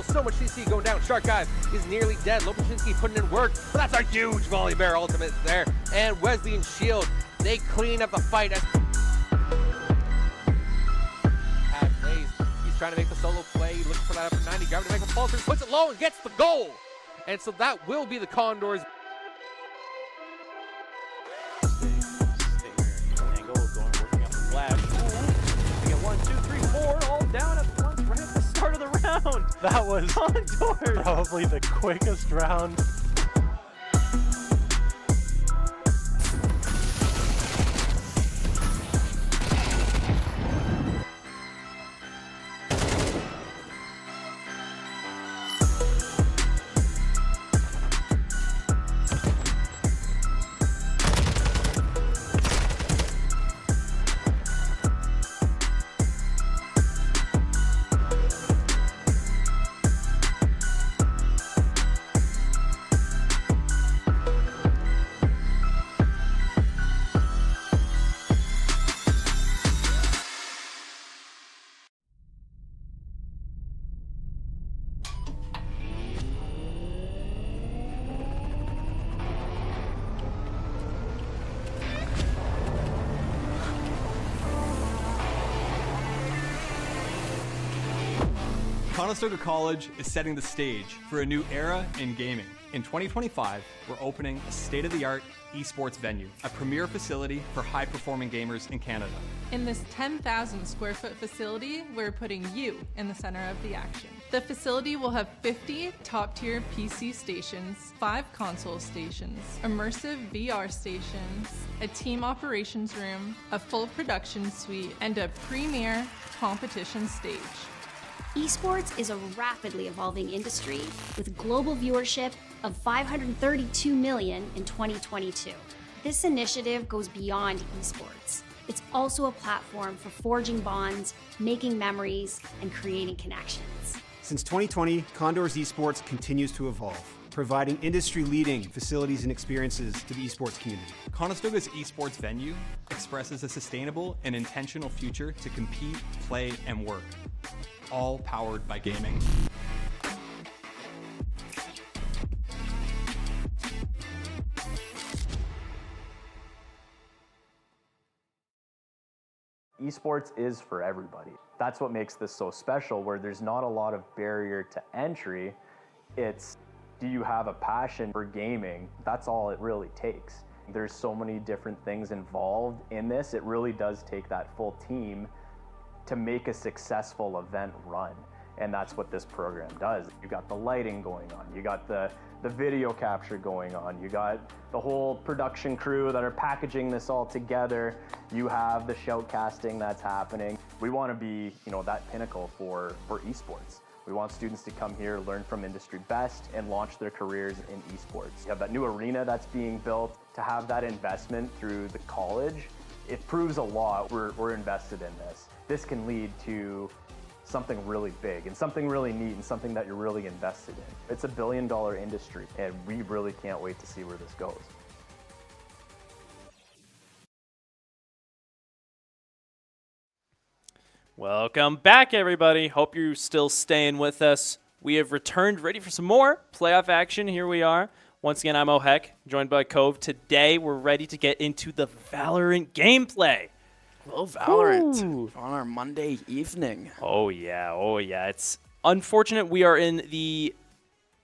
Still so much CC going down. Shark Guy is nearly dead. Lopushinsky putting in work, but that's a huge volley bear ultimate there. And Wesley and Shield, they clean up the fight. As plays. He's trying to make the solo play, looking for that upper 90. Gravity make a fall through, puts it low and gets the goal. And so that will be the Condors. That was Condors. probably the quickest round. Conestoga College is setting the stage for a new era in gaming. In 2025, we're opening a state-of-the-art esports venue, a premier facility for high-performing gamers in Canada. In this 10,000 square foot facility, we're putting you in the center of the action. The facility will have 50 top-tier PC stations, 5 console stations, immersive VR stations, a team operations room, a full production suite, and a premier competition stage. Esports is a rapidly evolving industry with global viewership of 532 million in 2022. This initiative goes beyond esports. It's also a platform for forging bonds, making memories, and creating connections. Since 2020, Condors Esports continues to evolve, providing industry-leading facilities and experiences to the esports community. Conestoga's esports venue expresses a sustainable and intentional future to compete, play, and work, all powered by gaming. Esports is for everybody. That's what makes this so special, where there's not a lot of barrier to entry. It's, do you have a passion for gaming? That's all it really takes. There's so many different things involved in this. It really does take that full team to make a successful event run. And that's what this program does. You got the lighting going on, you got the video capture going on, you got the whole production crew that are packaging this all together, you have the shoutcasting that's happening. We want to be, that pinnacle for esports. We want students to come here, learn from industry best, and launch their careers in esports. You have that new arena that's being built. To have that investment through the college, it proves a lot. We're invested in this. This can lead to something really big and something really neat and something that you're really invested in. It's a billion-dollar industry, and we really can't wait to see where this goes. Welcome back, everybody. Hope you're still staying with us. We have returned, ready for some more playoff action. Here we are. Once again, I'm Ohek, joined by Cove. Today, we're ready to get into the Valorant gameplay. Well, Valorant Ooh. on our Monday evening. Oh, yeah. Oh, yeah. It's unfortunate we are in the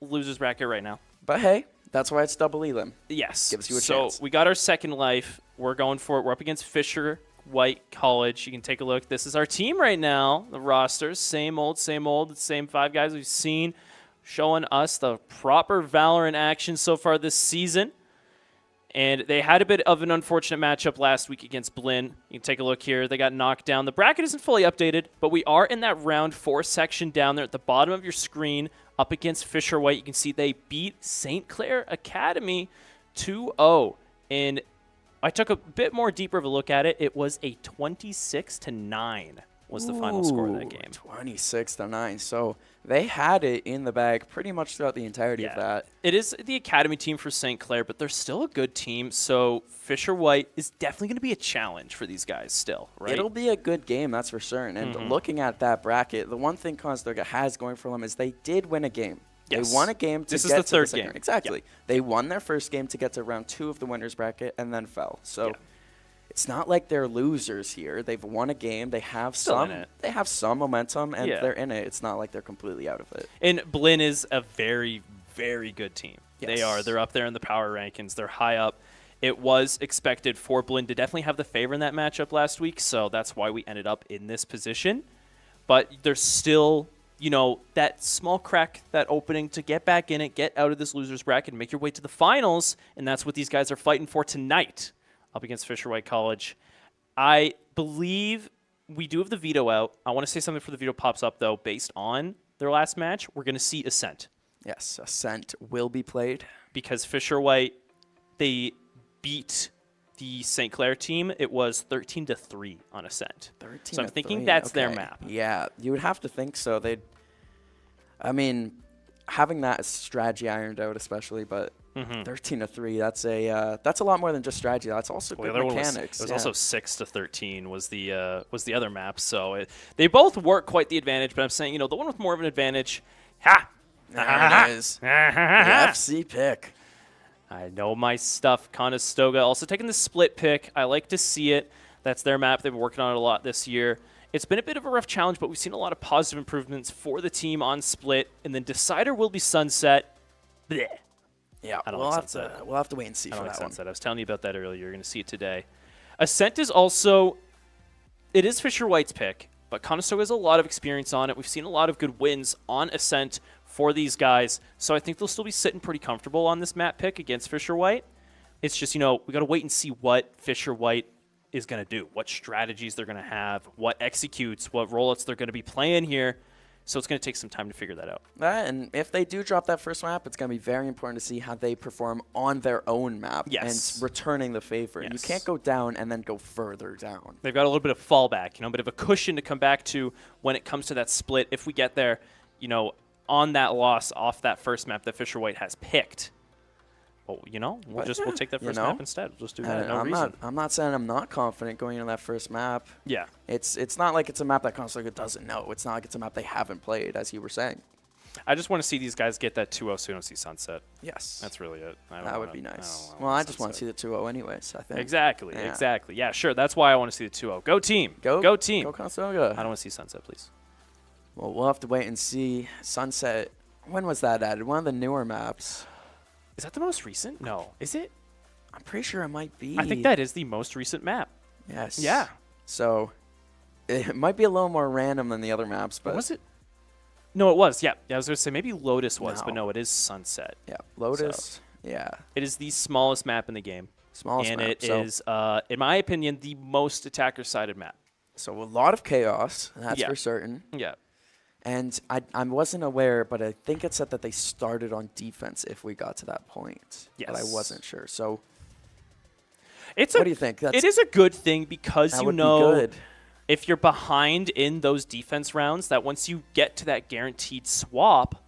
loser's bracket right now. But hey, that's why it's double elim. Yes. Gives you a chance. So we got our second life. We're going for it. We're up against Fisher White College. You can take a look. This is our team right now. The rosters, same old, the same 5 guys we've seen, showing us the proper Valorant action so far this season. And they had a bit of an unfortunate matchup last week against Blinn. You can take a look here. They got knocked down. The bracket isn't fully updated, but we are in that round 4 section down there at the bottom of your screen up against Fisher White. You can see they beat St. Clair Academy 2-0. And I took a bit more deeper of a look at it. It was a 26-9 was the final score of that game. 26-9. So they had it in the bag pretty much throughout the entirety of that. It is the academy team for St. Clair, but they're still a good team. So Fisher White is definitely going to be a challenge for these guys still, right? It'll be a good game, that's for certain. And looking at that bracket, the one thing Conestoga has going for them is they did win a game. Yes. They won a game to This get is the to third second game. round. Exactly. Yep. They won their first game to get to round 2 of the winners bracket and then fell. So Yep. it's not like they're losers here. They've won a game. They have Still in it. They have some momentum, and Yeah. they're in it. It's not like they're completely out of it. And Blinn is a very, very good team. They Yes. are. They're up there in the power rankings. They're high up. It was expected for Blinn to definitely have the favor in that matchup last week, so that's why we ended up in this position. But there's still, you know, that small crack, that opening to get back in it, get out of this loser's bracket, and make your way to the finals, and that's what these guys are fighting for tonight up against Fisher White College. I believe we do have the veto out. I want to say something before the veto pops up, though. Based on their last match, we're going to see Ascent. Yes, Ascent will be played. Because Fisher White, they beat the St. Clair team. It was 13-3 on Ascent. 13 So I'm to thinking 3. that's their Okay. map. Yeah, you would have to think so. I mean, having that strategy ironed out, especially, but 13-3. That's a lot more than just strategy. That's also Well, good the other one mechanics. was also 6-13 was the other map. So they both work quite the advantage. But I'm saying, you know, the one with more of an advantage. Ha! There it is. The FC pick. I know my stuff. Conestoga also taking the split pick. I like to see it. That's their map. They've been working on it a lot this year. It's been a bit of a rough challenge, but we've seen a lot of positive improvements for the team on split. And then Decider will be Sunset. Blech. Yeah, I don't we'll like have Sunset. we'll have to wait and see I for don't like that one. Sunset. I was telling you about that earlier. You're going to see it today. Ascent is also, it is Fisher White's pick, but Conestoga has a lot of experience on it. We've seen a lot of good wins on Ascent for these guys, so I think they'll still be sitting pretty comfortable on this map pick against Fisher White. It's just, you know, we got to wait and see what Fisher White is going to do, what strategies they're going to have, what executes, what rollouts they're going to be playing here. So it's going to take some time to figure that out. And if they do drop that first map, it's going to be very important to see how they perform on their own map and returning the favor. You can't go down and then go further down. They've got a little bit of fallback, you know, a bit of a cushion to come back to when it comes to that split. If we get there, you know, on that loss off that first map that Fisher White has picked, well, you know, we'll take that first map instead. We'll just do that. I'm not saying I'm not confident going into that first map. Yeah. It's not like it's a map that Conestoga doesn't know. It's not like it's a map they haven't played, as you were saying. I just want to see these guys get that 2-0 so we don't see Sunset. Yes. That's really it. That would be nice. Well, I just want to see the 2-0 anyways, I think. Exactly. Yeah, sure. That's why I want to see the 2-0. Go team. Go team. Go Conestoga. I don't want to see Sunset, please. Well, we'll have to wait and see. Sunset, when was that added? One of the newer maps. Is that the most recent? No. Is it? I'm pretty sure it might be. I think that is the most recent map. Yes. Yeah. So it might be a little more random than the other maps, but was it? No, it was. Yeah. I was going to say maybe Lotus was, but no, it is Sunset. Yeah. Lotus. Yeah. It is the smallest map in the game. Smallest and map. it is, in my opinion, the most attacker-sided map. So a lot of chaos, that's for certain. Yeah. And I wasn't aware, but I think it said that they started on defense if we got to that point. Yes. But I wasn't sure. So what do you think? It is a good thing because that you would know be good. if you're behind in those defense rounds, that once you get to that guaranteed swap,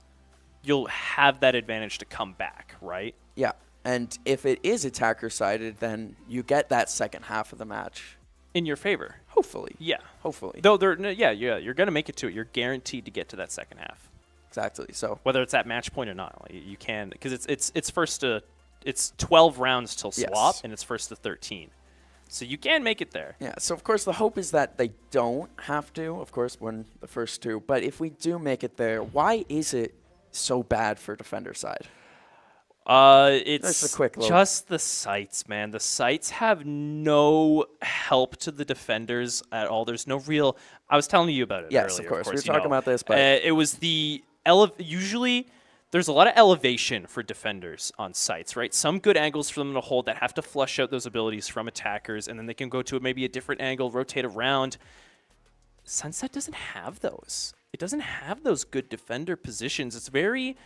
you'll have that advantage to come back, right? Yeah. And if it is attacker-sided, then you get that second half of the match. In your favor. Hopefully. Yeah. Hopefully. Though you're going to make it to it. You're guaranteed to get to that second half. Exactly. So whether it's at match point or not, like, you can, because it's 12 rounds till swap, and it's first to 13. So you can make it there. Yeah. So of course the hope is that they don't have to, of course, win the first two. But if we do make it there, why is it so bad for defender side? It's a quick look. Just the sites, man. The sites have no help to the defenders at all. There's no real. I was telling you about it. Yes, earlier, of course. We were you talking know. about this, but it was the usually there's a lot of elevation for defenders on sites, right? Some good angles for them to hold that have to flush out those abilities from attackers, and then they can go to maybe a different angle, rotate around. Sunset doesn't have those. It doesn't have those good defender positions. It's very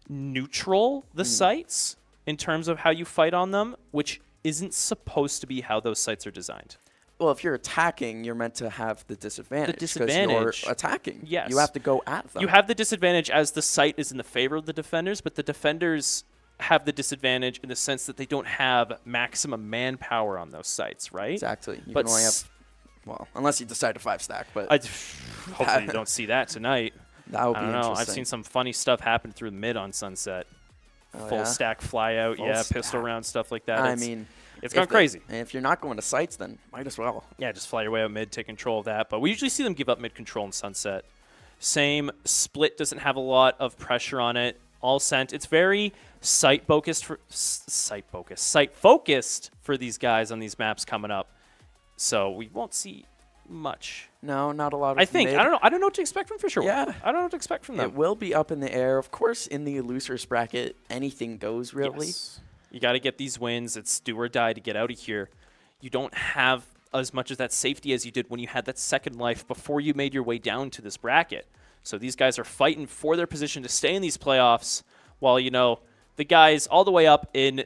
neutral, the sites, in terms of how you fight on them, which isn't supposed to be how those sites are designed. Well, if you're attacking, you're meant to have the disadvantage. The disadvantage. You're attacking. Yes. You have to go at them. You have the disadvantage as the site is in the favor of the defenders, but the defenders have the disadvantage in the sense that they don't have maximum manpower on those sites, right? Exactly. You But can only have, well, unless you decide to 5-stack, but hopefully you don't see that tonight. that would be I don't know. interesting. I've seen some funny stuff happen through mid on Sunset. Oh, Full yeah? stack fly out, Full pistol stack. round, stuff like that. I mean, it's gone crazy. And if you're not going to sites, then might as well. Yeah, just fly your way out mid, take control of that. But we usually see them give up mid control in Sunset. Same, Split doesn't have a lot of pressure on it. All sent. It's very site focused for these guys on these maps coming up. So we won't see much. No, not a lot of I think. mid. I don't know. I don't know what to expect from Fisher. Yeah. I don't know what to expect from them. It will be up in the air. Of course, in the losers bracket, anything goes, really. Yes. You got to get these wins. It's do or die to get out of here. You don't have as much of that safety as you did when you had that second life before you made your way down to this bracket. So these guys are fighting for their position to stay in these playoffs while, you know, the guys all the way up in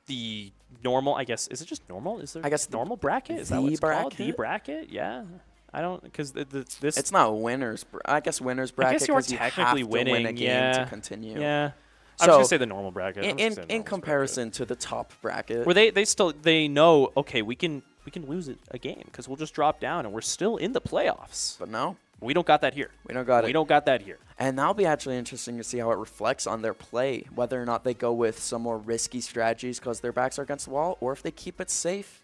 the normal, I guess, is it just normal? Is there I guess the- normal bracket? Is that the what it's called? The bracket? bracket? Yeah. I don't, because this. It's not winners. I guess winners bracket. I guess you are 'cause technically have to winning. win a game yeah. to continue. Yeah. So, I'm just going to say the normal bracket. I'm just gonna say the in normal comparison to the top bracket, where they know, okay, we can lose a game because we'll just drop down and we're still in the playoffs. but no, We don't got that here. we don't got We it. don't got that here. And that'll be actually interesting to see how it reflects on their play, whether or not they go with some more risky strategies because their backs are against the wall, or if they keep it safe,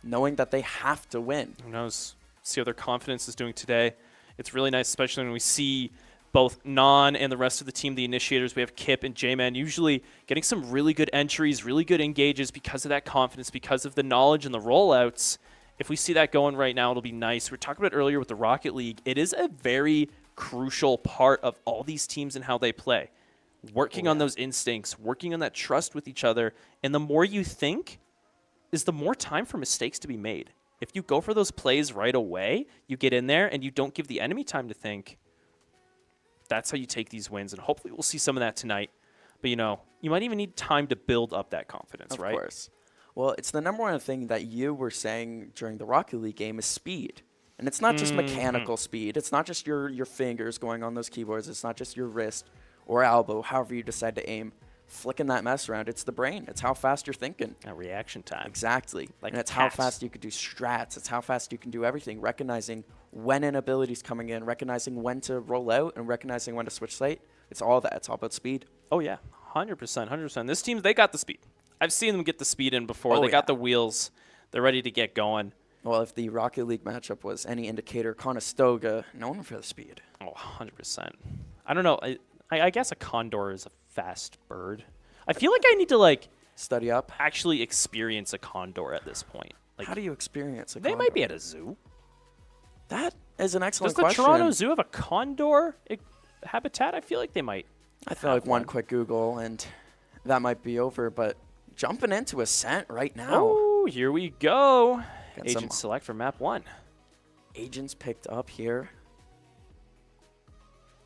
knowing that they have to win. Who knows? See how their confidence is doing today. It's really nice, especially when we see both Non and the rest of the team, the initiators. We have Kip and J-Man usually getting some really good entries, really good engages because of that confidence, because of the knowledge and the rollouts. If we see that going right now, it'll be nice. We were talking about it earlier with the Rocket League. It is a very crucial part of all these teams and how they play. Working on those instincts, working on that trust with each other. And the more you think is the more time for mistakes to be made. If you go for those plays right away, you get in there and you don't give the enemy time to think, that's how you take these wins. And hopefully we'll see some of that tonight. But, you know, you might even need time to build up that confidence, right? Of course. Well, it's the number one thing that you were saying during the Rocket League game is speed. And it's not just mechanical speed. It's not just your fingers going on those keyboards. It's not just your wrist or elbow, however you decide to aim, flicking that mess around. It's the brain. It's how fast you're thinking. That reaction time. Exactly. Like and it's how cats. fast you could do strats. It's how fast you can do everything, recognizing when an ability's coming in, recognizing when to roll out, and recognizing when to switch site. It's all that. It's all about speed. Oh, yeah. 100%. 100%. This team, they got the speed. I've seen them get the speed in before. Oh, They yeah. got the wheels. They're ready to get going. Well, if the Rocket League matchup was any indicator, Conestoga, known for the speed. Oh, 100%. I don't know. I guess a condor is a fast bird. I feel like I need to, like, Study up. actually experience a condor at this point. Like, How do you experience a they condor? might be at a zoo. That is an Does excellent the question. Toronto Zoo have a condor habitat? I feel like they might. I feel like one quick Google and that might be over, but jumping into Ascent right now. Oh, here we go. Got Agent some- select for map 1. Agents picked up here.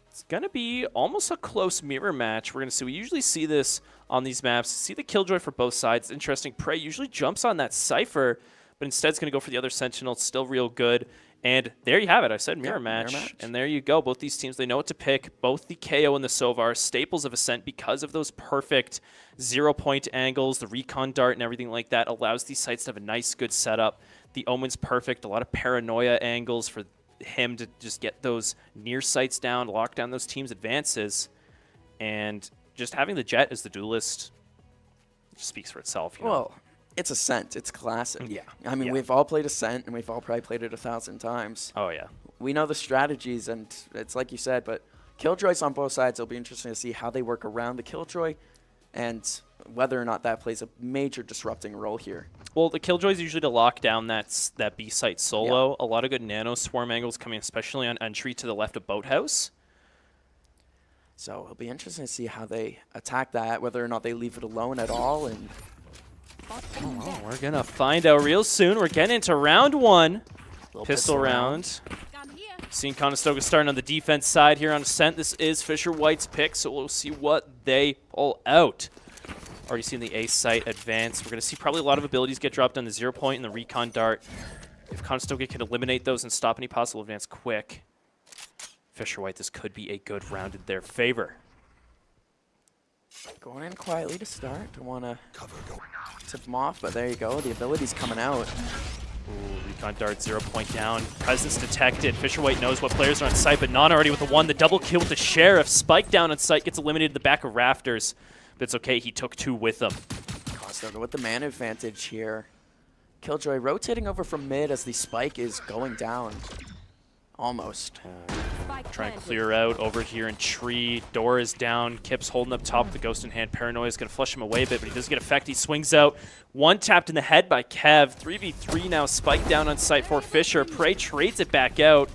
It's going to be almost a close mirror match. We're going to see. We usually see this on these maps. See the Killjoy for both sides. Interesting. Prey usually jumps on that Cypher, but instead it's going to go for the other Sentinel. It's still real good. And there you have it. I said mirror, match. mirror match. And there you go. Both these teams, they know what to pick. Both the KO and the Sovar, staples of Ascent because of those perfect 0-point angles, the recon dart and everything like that allows these sites to have a nice, good setup. The Omen's perfect. A lot of paranoia angles for him to just get those near sights down, lock down those teams' advances. And just having the Jet as the duelist just speaks for itself. You know? Well, it's Ascent. It's classic. Yeah. I mean, Yeah. we've all played Ascent, and we've all probably played it 1,000 times. Oh, yeah. We know the strategies, and it's like you said, but Killjoys on both sides. It'll be interesting to see how they work around the Killjoy and whether or not that plays a major disrupting role here. Well, the Killjoy's usually to lock down that B site solo. A lot of good nano swarm angles coming, especially on entry to the left of Boathouse. So it'll be interesting to see how they attack that, whether or not they leave it alone at all. And Oh, we're going to find out real soon. We're getting into round 1. Pistol round. Seeing Conestoga starting on the defense side here on Ascent. This is Fisher White's pick, so we'll see what they pull out. Already seen the A site advance. We're going to see probably a lot of abilities get dropped on the 0 point and the recon dart. If Conestoga can eliminate those and stop any possible advance quick, Fisher White, this could be a good round in their favor. Going in quietly to start. Don't want to tip them off, but there you go. The ability's coming out. Ooh, recon dart 0 point down. Presence detected. Fisher White knows what players are on site, but not already with the 1. The double kill with the Sheriff. Spike down on site, gets eliminated in the back of rafters. But it's okay, he took 2 with them. Conestoga with the man advantage here. Killjoy rotating over from mid as the spike is going down. Almost. Trying to clear out over here in tree. Door is down. Kip's holding up top with the Ghost in Hand. Paranoia is going to flush him away a bit, but he does get effect. He swings out. 1 tapped in the head by Kev. 3v3 now. Spike down on site for Fisher. Prey trades it back out.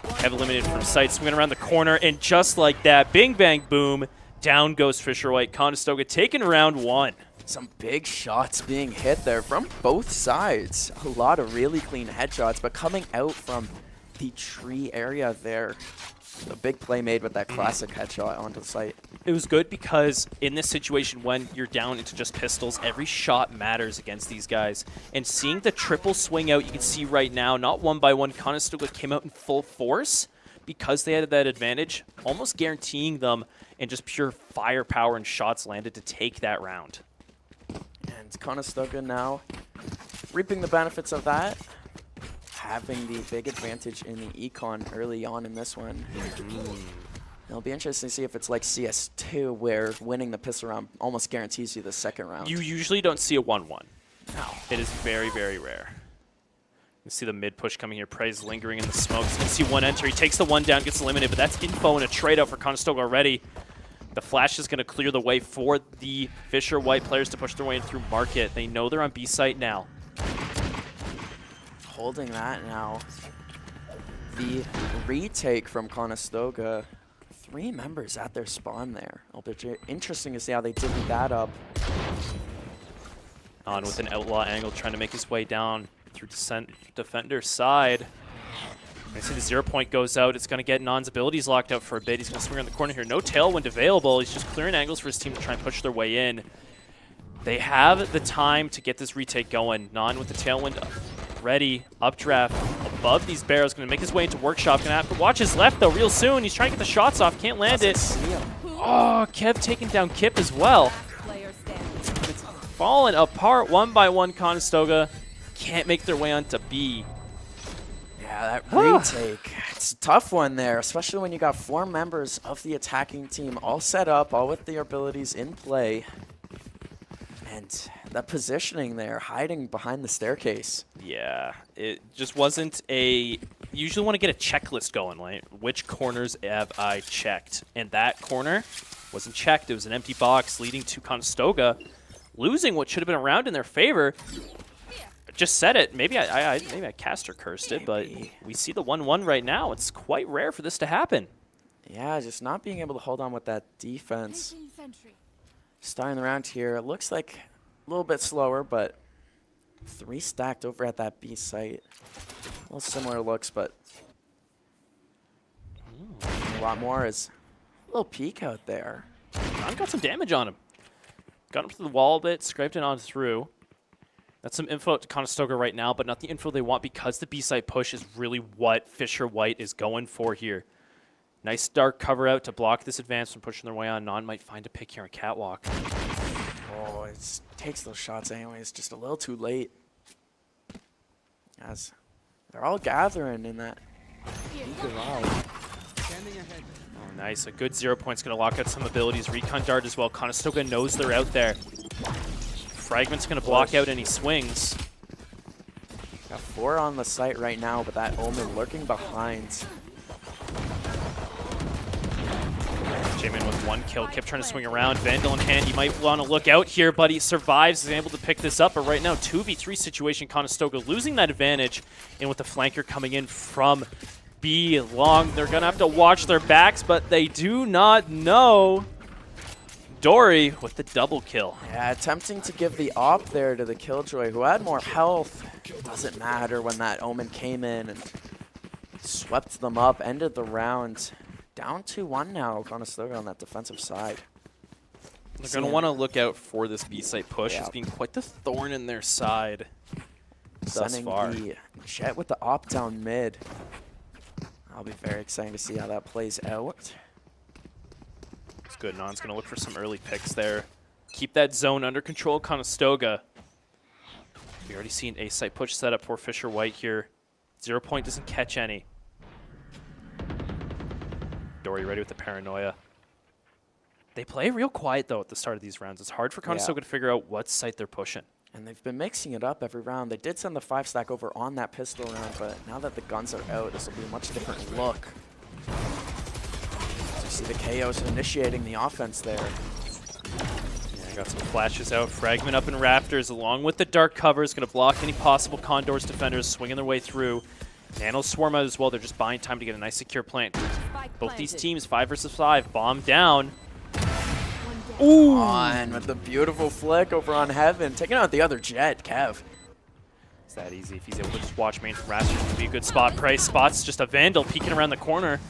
Kev eliminated from sight. Swinging around the corner, and just like that, bing, bang, boom. Down goes Fisher White. Conestoga taking round 1. Some big shots being hit there from both sides. A lot of really clean headshots, but coming out from the tree area there. A big play made with that classic headshot onto the site. It was good because in this situation when you're down into just pistols, every shot matters against these guys. And seeing the triple swing out, you can see right now, not one by one, Conestoga came out in full force because they had that advantage, almost guaranteeing them and just pure firepower and shots landed to take that round. And Conestoga now reaping the benefits of that. Having the big advantage in the econ early on in this one. It'll be interesting to see if it's like CS2 where winning the pistol round almost guarantees you the second round. You usually don't see a 1-1. No. It is very, very rare. You see the mid push coming here. Prey's lingering in the smokes. You can see 1 enter. He takes the 1 down, gets eliminated, but that's info and a trade out for Conestoga already. The flash is going to clear the way for the Fisher White players to push their way in through market. They know they're on B site now. Holding that now. The retake from Conestoga. 3 members at their spawn there. It'll be interesting to see how they divvy that up. On with an outlaw angle, trying to make his way down through defender's side. I see the 0 point goes out. It's going to get Non's abilities locked out for a bit. He's going to swing around the corner here. No tailwind available. He's just clearing angles for his team to try and push their way in. They have the time to get this retake going. Non with the tailwind ready. Updraft above these barrels. Going to make his way into workshop. Going to have to watch his left, though, real soon. He's trying to get the shots off. Can't land it. Oh, Kev taking down Kip as well. It's falling apart 1 by 1. Conestoga can't make their way onto B. Yeah, that retake. It's a tough one there, especially when you got 4 members of the attacking team all set up, all with their abilities in play. And that positioning there, hiding behind the staircase. Yeah, it just wasn't a... You usually want to get a checklist going, right? Which corners have I checked? And that corner wasn't checked. It was an empty box leading to Conestoga losing what should have been a round in their favor. Just said it. Maybe I cast or cursed it, but we see the 1-1 right now. It's quite rare for this to happen. Yeah, just not being able to hold on with that defense. Starting the round here, it looks like a little bit slower, but 3 stacked over at that B site. A little similar looks, but a lot more is a little peek out there. John got some damage on him. Got him to the wall a bit, scraped it on through. That's some info to Conestoga right now, but not the info they want because the B-side push is really what Fisher White is going for here. Nice dark cover out to block this advance from pushing their way on. Non might find a pick here on Catwalk. Oh, it takes those shots anyways, just a little too late. As they're all gathering in that garage. Oh, nice. A good 0 point's going to lock out some abilities. Recon Dart as well. Conestoga knows they're out there. Fragment's going to block out any swings. Got 4 on the site right now, but that Omen lurking behind. J-Man with 1 kill. Kip trying to swing around. Vandal in hand. You might want to look out here, but he survives. He's able to pick this up. But right now, 2v3 situation. Conestoga losing that advantage. And with the flanker coming in from B long, they're going to have to watch their backs, but they do not know. Dory with the double kill. Yeah, attempting to give the op there to the Killjoy, who had more health. Doesn't matter when that Omen came in and swept them up, ended the round. Down 2-1 now, Conestoga on that defensive side. They're going to want to look out for this B-site push. Yeah. It's being quite the thorn in their side thus Sending far. the Jet with the op down mid. I'll be very excited to see how that plays out. It's good. Non's going to look for some early picks there. Keep that zone under control, Conestoga. We already seen a site push set up for Fisher White here. 0 Point doesn't catch any. Dory ready with the paranoia. They play real quiet, though, at the start of these rounds. It's hard for Conestoga to figure out what site they're pushing. And they've been mixing it up every round. They did send the 5-stack over on that pistol round, but now that the guns are out, this will be a much different look. So you see the KOs initiating the offense there. Yeah, got some flashes out. Fragment up in Raptors, along with the dark cover, is going to block any possible Condors defenders swinging their way through. Nano swarm out as well. They're just buying time to get a nice secure plant. Both these teams, 5 versus 5, bomb down. Ooh! On with the beautiful flick over on Heaven, taking out the other Jet, Kev. It's that easy. If he's able to just watch main from Raptors, it could be a good spot. Price spots just a Vandal peeking around the corner,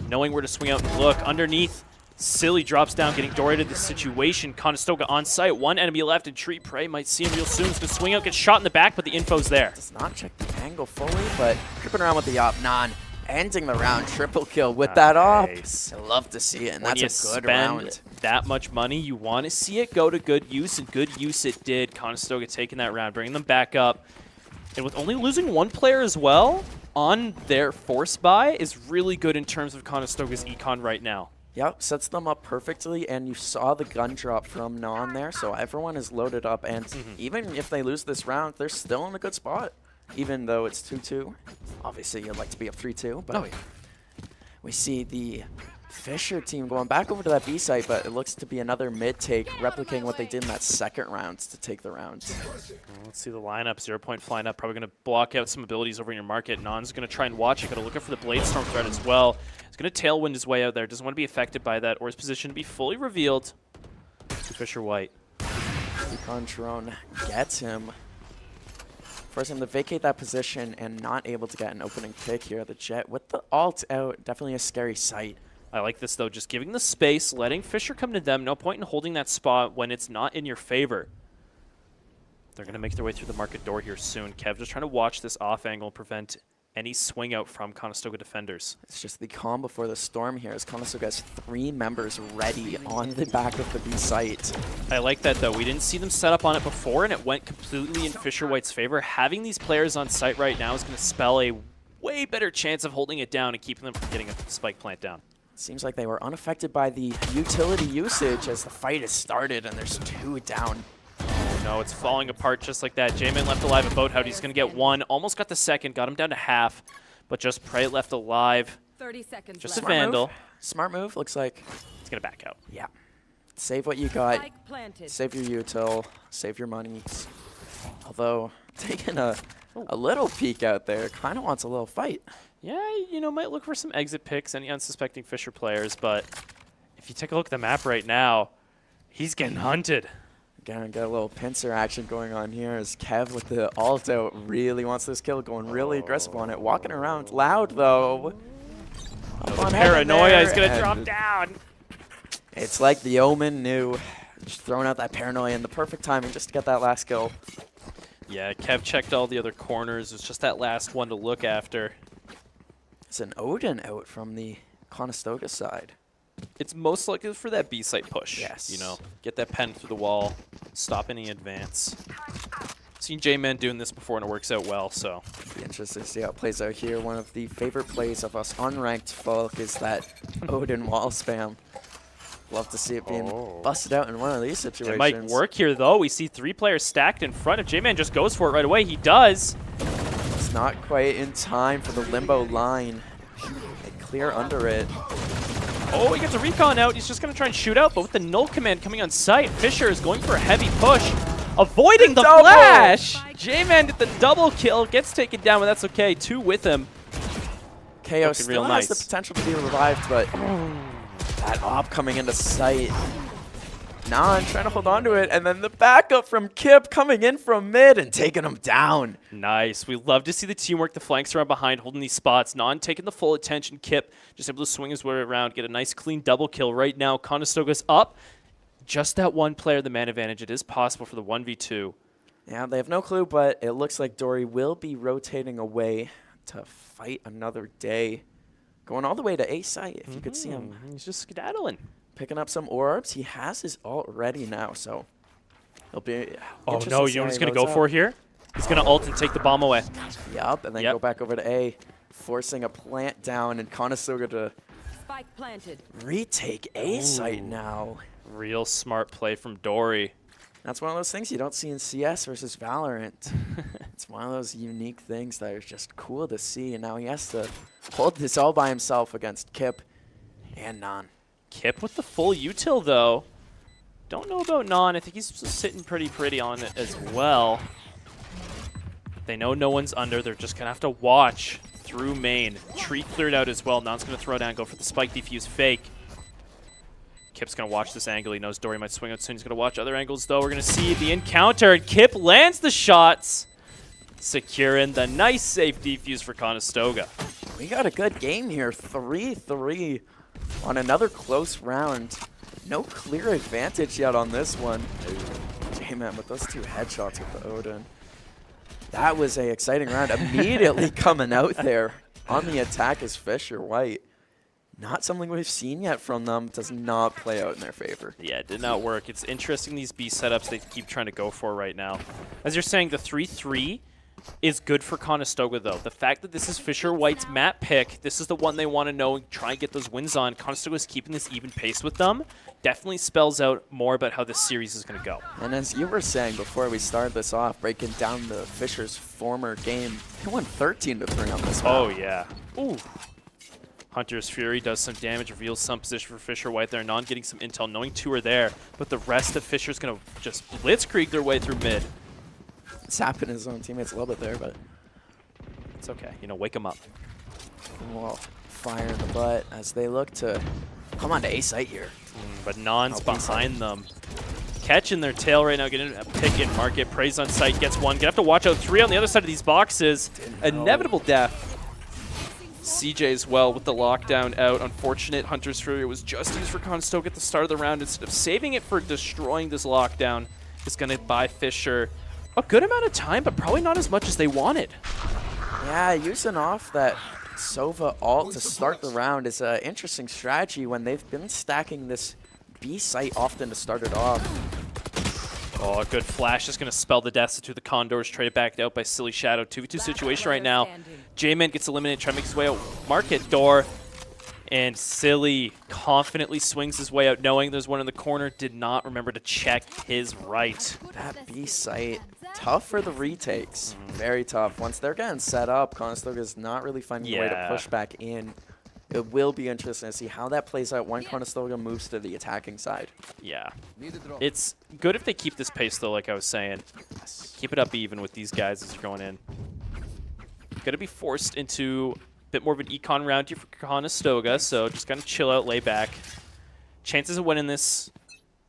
knowing where to swing out and look. Underneath, Silly drops down, getting Dory to the situation. Conestoga on site, 1 enemy left, and Tree Prey might see him real soon. He's going to swing out, get shot in the back, but the info's there. Does not check the angle fully, but tripping around with the op. Non ending the round, triple kill with that op. I love to see it, and When that's you a good spend round. that much money, you want to see it go to good use, and good use it did. Conestoga taking that round, bringing them back up. And with only losing 1 player as well on their force buy is really good in terms of Conestoga's econ right now. Yep, sets them up perfectly, and you saw the gun drop from Non there, so everyone is loaded up, and even if they lose this round, they're still in a good spot, even though it's 2-2. Obviously, you'd like to be up 3-2, but we see the Fisher team going back over to that B site, but it looks to be another mid take, replicating what they did in that second round to take the round. Let's see the lineup. 0 Point flying up, probably going to block out some abilities over in your market. Non's going to try and watch it. Going to look out for the Blade Storm threat as well. He's going to tailwind his way out there. Doesn't want to be affected by that, or his position to be fully revealed to Fisher White. Contron gets him. Forcing him to vacate that position and not able to get an opening pick here. The Jet with the ult out, definitely a scary sight. I like this, though, just giving the space, letting Fisher come to them. No point in holding that spot when it's not in your favor. They're going to make their way through the market door here soon. Kev just trying to watch this off angle and prevent any swing out from Conestoga defenders. It's just the calm before the storm here as Conestoga has 3 members ready on the back of the B site. I like that, though. We didn't see them set up on it before, and it went completely in Fisher White's favor. Having these players on site right now is going to spell a way better chance of holding it down and keeping them from getting a spike plant down. Seems like they were unaffected by the utility usage as the fight has started, and there's 2 down. Oh no, it's falling apart just like that. J-Man left alive at Boathouse. He's going to get 1. Almost got the second. Got him down to half. But just Prey left alive. 30 seconds just left. a Vandal. Smart move. Looks like He's going to back out. Yeah. Save what you got. Spike planted. Save your util. Save your money. Although, taking a little peek out there, kind of wants a little fight. Yeah, you know, might look for some exit picks, any unsuspecting Fisher players, but if you take a look at the map right now, he's getting hunted. Again, got a little pincer action going on here as Kev with the ult out really wants this kill, going really aggressive on it. Walking around loud, though. Up on Paranoia is going to and drop down. It's like the Omen knew. Just throwing out that Paranoia in the perfect timing just to get that last kill. Yeah, Kev checked all the other corners. It's just that last one to look after. It's an Odin out from the Conestoga side. It's most likely for that B-site push. Yes. You know, get that pen through the wall, stop any advance. Seen J-Man doing this before, and it works out well, so. Be interested to see how it plays out here. One of the favorite plays of us unranked folk is that Odin wall spam. Love to see it being busted out in one of these situations. It might work here, though. We see 3 players stacked in front. If J-Man just goes for it right away, he does. It's not quite in time for the limbo line. They clear under it. Oh, he gets a recon out. He's just going to try and shoot out, but with the null command coming on site, Fisher is going for a heavy push, avoiding the flash. J-Man did the double kill, gets taken down, but that's okay. 2 with him. KO still has the potential to be revived, but that op coming into sight. Non trying to hold on to it, and then the backup from Kip coming in from mid and taking him down. Nice. We love to see the teamwork, the flanks around behind, holding these spots. Non taking the full attention. Kip just able to swing his way around, get a nice clean double kill right now. Conestoga's up. just that one player the man advantage. It is possible for the 1v2. Yeah, they have no clue, but it looks like Dory will be rotating away to fight another day. Going all the way to A site, if you could see him. He's just skedaddling. Picking up some orbs. He has his ult ready now, so it'll be Oh no, you know what he's going to go for here? He's going to ult and take the bomb away. Yup, and then go back over to A, forcing a plant down, and Conestoga to Spike planted. retake A site now. Real smart play from Dory. That's one of those things you don't see in CS versus Valorant. It's one of those unique things that are just cool to see, and now he has to hold this all by himself against Kip and Non. Kip with the full util, though. Don't know about Non. I think he's sitting pretty on it as well. They know no one's under. They're just going to have to watch through main. Tree cleared out as well. Non's going to throw down, go for the spike defuse fake. Kip's going to watch this angle. He knows Dory might swing out soon. He's going to watch other angles, though. We're going to see the encounter, and Kip lands the shots, securing the nice safe defuse for Conestoga. We got a good game here. 3-3 on another close round. No clear advantage yet on this one. J-Man with those 2 headshots with the Odin. That was an exciting round. Immediately coming out there on the attack is Fisher White. Not something we've seen yet from them. Does not play out in their favor. Yeah, it did not work. It's interesting, these B setups they keep trying to go for right now. As you're saying, the 3-3 is good for Conestoga, though. The fact that this is Fisher White's map pick, this is the one they want to know and try and get those wins on. Conestoga is keeping this even pace with them. Definitely spells out more about how this series is going to go. And as you were saying before we started this off, breaking down the Fisher's former game, they won 13-3 on this one. Oh, yeah. Ooh. Hunter's Fury does some damage, reveals some position for Fisher White there. Non getting some intel, knowing 2 are there, but the rest of Fisher's going to just blitzkrieg their way through mid. It's happened to his own teammates a little bit there, but it's okay. You know, wake them up. Well, fire in the butt as they look to come on to A site here. But Non's behind them. Catching their tail right now, getting a pick in market. Praise on site, gets 1. Gonna have to watch out 3 on the other side of these boxes. Inevitable death. CJ as well with the lockdown out. Unfortunate. Hunter's Fury was just used for Conestoga at the start of the round. Instead of saving it for destroying this lockdown, it's going to buy Fisher a good amount of time, but probably not as much as they wanted. Yeah, using off that Sova ult to start the round is an interesting strategy when they've been stacking this B site often to start it off. Oh, a good flash is going to spell the deaths to the Condors. Traded back out by Silly Shadow. 2v2 situation right now. J-Man gets eliminated, trying to make his way out market door. And Silly confidently swings his way out, knowing there's one in the corner. Did not remember to check his right. That B site, tough for the retakes. Very tough. Once they're getting set up, Conestoga is not really finding a way to push back in. It will be interesting to see how that plays out when Conestoga moves to the attacking side. Yeah. It's good if they keep this pace, though, like I was saying. Keep it up even with these guys as you're going in. Going to be forced into a bit more of an econ round here for Conestoga, so just kind of chill out, lay back. Chances of winning this,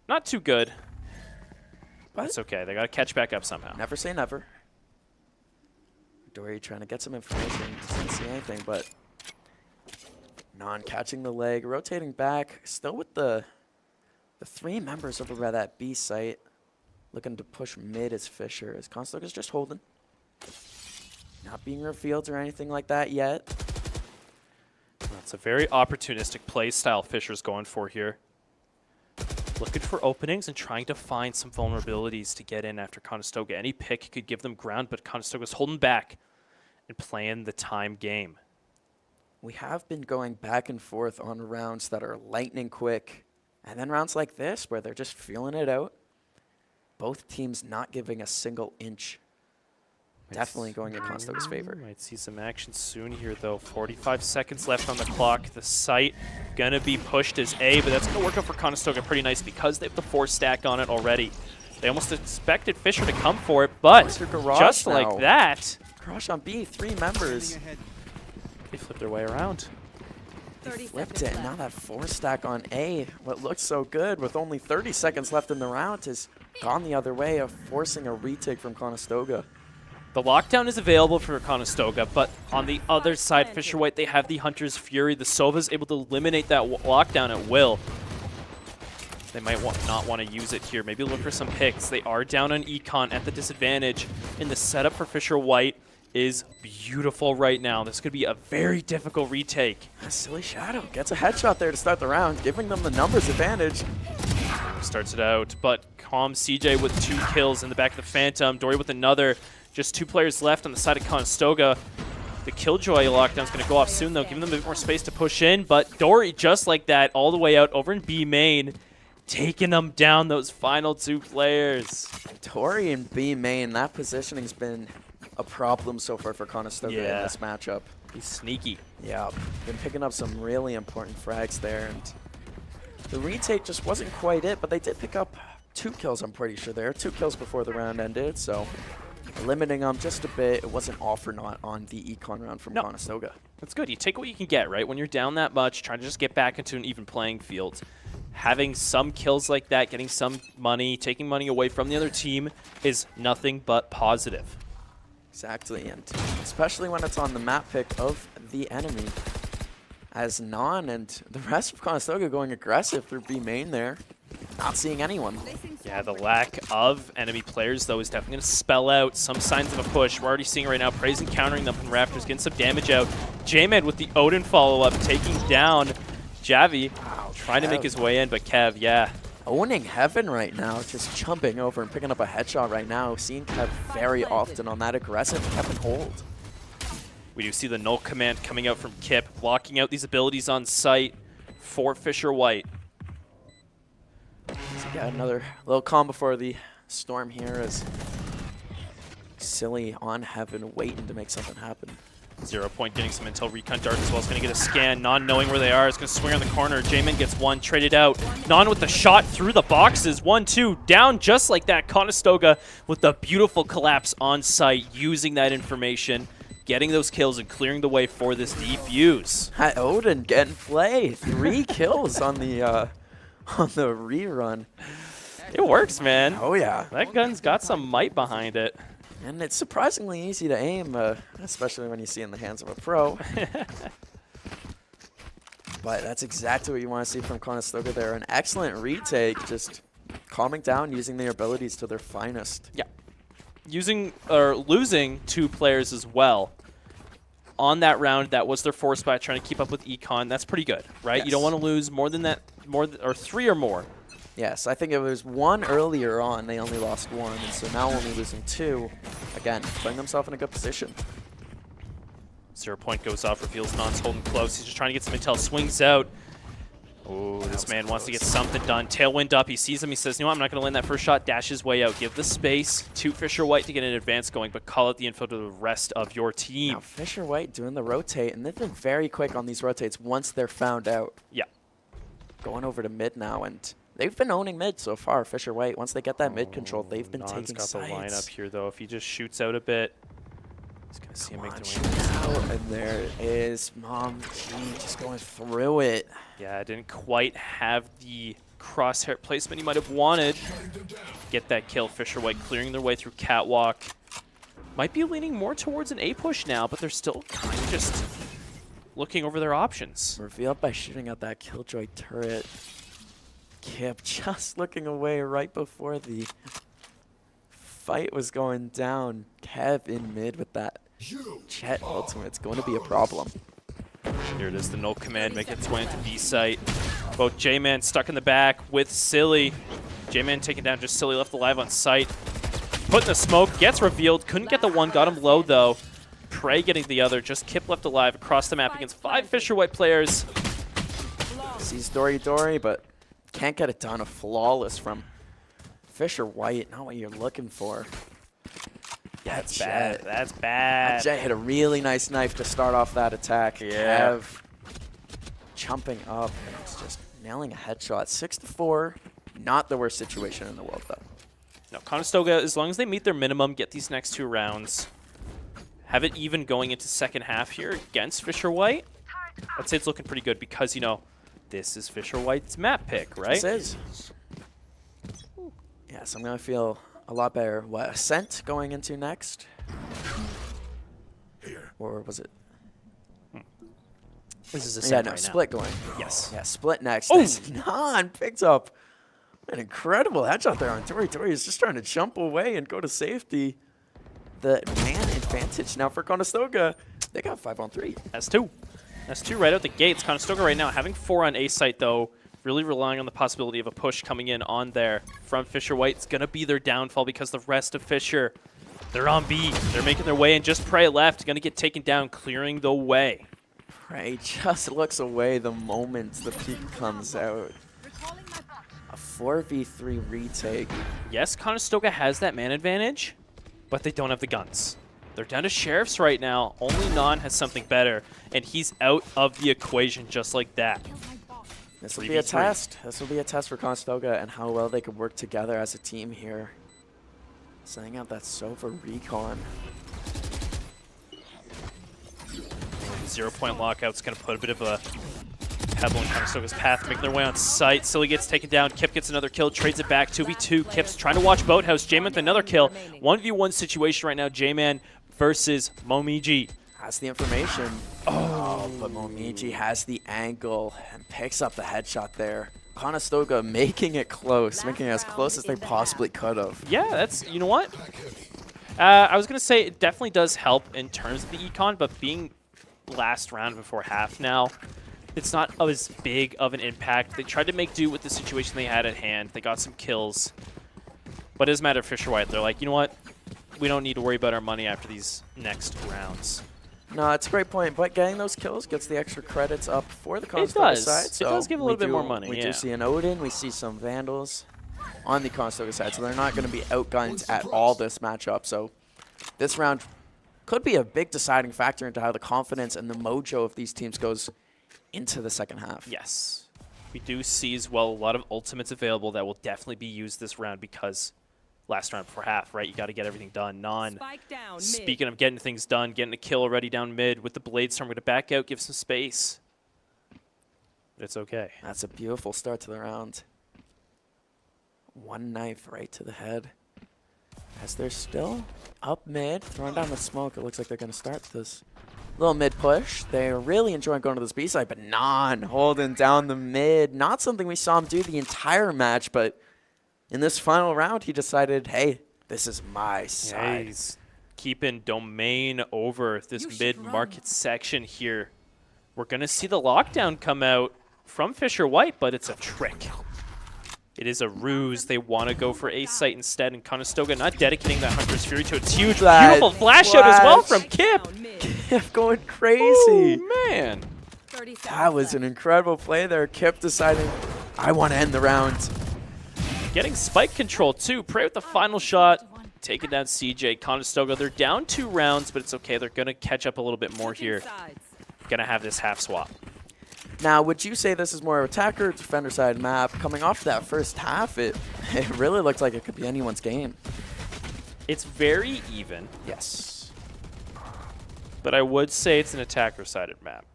not too good. But it's okay. They got to catch back up somehow. Never say never. Dory trying to get some information. Doesn't see anything, but Non catching the leg, rotating back, still with the 3 members over by that B site, looking to push mid as Fisher, as Conestoga's just holding. Not being revealed or anything like that yet. That's a very opportunistic play style Fisher's going for here. Looking for openings and trying to find some vulnerabilities to get in after Conestoga. Any pick could give them ground, but Conestoga's holding back and playing the time game. We have been going back and forth on rounds that are lightning quick, and then rounds like this where they're just feeling it out. Both teams not giving a single inch. Definitely going in Conestoga's favor. Might see some action soon here, though. 45 seconds left on the clock. The site going to be pushed as A, but that's going to work out for Conestoga pretty nice because they have the 4 stacked on it already. They almost expected Fisher to come for it, but just like that. Garage on B, 3 members. They flipped their way around. They flipped it, and now that 4 stack on A, what looked so good with only 30 seconds left in the round, has gone the other way of forcing a retake from Conestoga. The lockdown is available for Conestoga, but on the other side, Fisher White, they have the Hunter's Fury. The Sova's able to eliminate that lockdown at will. They might not want to use it here. Maybe look for some picks. They are down on Econ at the disadvantage, and the setup for Fisher White is beautiful right now. This could be a very difficult retake. Silly Shadow gets a headshot there to start the round, giving them the numbers advantage. Starts it out, but Calm CJ with 2 kills in the back of the Phantom. Dory with another. Just 2 players left on the side of Conestoga. The Killjoy lockdown is going to go off soon, though, giving them a bit more space to push in. But Dory, just like that, all the way out over in B main, taking them down, those final 2 players. Dory and B main, that positioning's been a problem so far for Conestoga in this matchup. He's sneaky. Yeah, been picking up some really important frags there, and the retake just wasn't quite it, but they did pick up 2 kills, I'm pretty sure there. 2 kills before the round ended, so limiting them just a bit. It wasn't all for naught on the Econ round from Conestoga. That's good. You take what you can get, right? When you're down that much, trying to just get back into an even playing field. Having some kills like that, getting some money, taking money away from the other team is nothing but positive. Exactly, and especially when it's on the map pick of the enemy, as Non and the rest of Conestoga going aggressive through B main there, not seeing anyone. Yeah, the lack of enemy players, though, is definitely going to spell out some signs of a push. We're already seeing right now Praise encountering them from Raptors, getting some damage out. J-Man with the Odin follow-up, taking down Javi, trying to make his way in, but Kev, owning Heaven right now, just jumping over and picking up a headshot right now. Seeing Kev very often on that aggressive Kevin hold. We do see the null command coming out from Kip, blocking out these abilities on site for Fisher White. So got another little calm before the storm here as Silly on Heaven waiting to make something happen. 0 Point getting some intel. Recon Dart as well is going to get a scan. Non knowing where they are is going to swing on the corner. J-Man gets 1, traded out. Non with the shot through the boxes. 1-2, down just like that. Conestoga with the beautiful collapse on site, using that information, getting those kills and clearing the way for this defuse. Odin getting play. 3 kills on the rerun. It works, man. Oh yeah. That gun's got some might behind it. And it's surprisingly easy to aim, especially when you see it in the hands of a pro. But that's exactly what you want to see from Conestoga there. An excellent retake, just calming down, using their abilities to their finest. Yeah. Losing 2 players as well. On that round, that was their force by trying to keep up with Econ. That's pretty good, right? Yes. You don't want to lose more than that, or 3 or more. Yes, I think it was 1 earlier on. They only lost 1, and so now only losing 2. Again, putting themselves in a good position. 0 Point goes off, reveals Non's holding close. He's just trying to get some intel, swings out. Oh, this man wants to get something done. Tailwind up, he sees him, he says, you know what, I'm not going to land that first shot, dashes way out. Give the space to Fisher White to get an advance going, but call out the info to the rest of your team. Now, Fisher White doing the rotate, and they've been very quick on these rotates once they're found out. Yeah. Going over to mid now, and they've been owning mid so far, Fisher White. Once they get that mid control, they've been taking got sides. the lineup here, though. If he just shoots out a bit, he's going to see him make the win. And there it is. Mom G just going through it. Yeah, didn't quite have the crosshair placement he might have wanted. Get that kill. Fisher White clearing their way through Catwalk. Might be leaning more towards an A push now, but they're still kind of just looking over their options. Revealed by shooting out that Killjoy turret. Kip just looking away right before the fight was going down. Kev in mid with that Jet ultimate. It's going to be a problem. Here it is, the null command making its way into B site. Both J-Man stuck in the back with Silly. J-Man taking down just Silly left alive on site. Put in the smoke, gets revealed. Couldn't get the one, got him low though. Prey getting the other, just Kip left alive across the map against 5 Fisher White players. Sees Dory, but can't get it done. A flawless from Fisher White, not what you're looking for. That's bad. That's bad. Jet hit a really nice knife to start off that attack. Yeah. Kev jumping up and it's just nailing a headshot. 6-4. Not the worst situation in the world, though. No, Conestoga, as long as they meet their minimum, get these next 2 rounds, have it even going into second half here against Fisher White, I'd say it's looking pretty good because, you know, this is Fisher White's map pick, right? This is. Yes, I'm going to feel a lot better. What, Ascent going into next? Or was it? This is Yeah, Ascent no, right now. Split going. Yes. Yeah, Split next. Oh! As Non picked up An incredible headshot there on Tori. Tori is just trying to jump away and go to safety. The man advantage now for Conestoga. They got 5-on-3. That's two. That's two right out the gates. Conestoga right now having 4 on A site, though. Really relying on the possibility of a push coming in on there from Fisher White. It's going to be their downfall because the rest of Fisher, they're on B. They're making their way, and just Prey left. Going to get taken down, clearing the way. Prey just looks away the moment the peak comes out. A 4v3 retake. Yes, Conestoga has that man advantage, but they don't have the guns. They're down to Sheriffs right now. Only Non has something better, and he's out of the equation just like that. This will be a test. This will be a test for Conestoga and how well they could work together as a team here. Setting out that Sova recon. 0-point lockout's going to put a bit of a pebble in Conestoga's path, making their way on site. Silly gets taken down. Kip gets another kill, trades it back. 2v2. Kip's trying to watch Boathouse. J-Man with another kill. 1v1 situation right now. J-Man versus Momiji. Has the information. Oh, but Momiji has the angle and picks up the headshot there. Conestoga making it close, making it as close as they possibly could have. Yeah, that's, you know what? I was going to say it definitely does help in terms of the econ, but being last round before half now, it's not as big of an impact. They tried to make do with the situation they had at hand. They got some kills. But it doesn't matter, Fisher White. They're like, you know what? We don't need to worry about our money after these next rounds. No, it's a great point, but getting those kills gets the extra credits up for the Conestoga side. So it does give a little bit more money. We do see an Odin, we see some Vandals on the Conestoga side, so they're not going to be outgunned at all this matchup. So this round could be a big deciding factor into how the confidence and the mojo of these teams goes into the second half. Yes. We do see as well a lot of ultimates available that will definitely be used this round because last round for half, right? You got to get everything done. Non. Speaking of getting things done, getting a kill already down mid with the blade storm. We're going to back out, give some space. It's okay. That's a beautiful start to the round. One knife right to the head. As they're still up mid, throwing down the smoke, it looks like they're going to start this little mid push. They're really enjoying going to this B side, but Non holding down the mid. Not something we saw him do the entire match, but in this final round, he decided, hey, this is my side. Yeah, he's keeping domain over this mid-market section here. We're going to see the lockdown come out from Fisher White, but it's a trick. It is a ruse. They want to go for A site instead, and Conestoga not dedicating that Hunter's Fury to its huge, beautiful flash out as well from Kip. Kip going crazy. Oh, man. That was an incredible play there. Kip deciding, I want to end the round. Getting spike control, too. Prey with the final shot. Taking down CJ. Conestoga, they're down 2 rounds, but it's okay. They're going to catch up a little bit more here. Going to have this half swap. Now, would you say this is more of attacker or defender side map? Coming off that first half, it really looked like it could be anyone's game. It's very even. Yes. But I would say it's an attacker-sided map.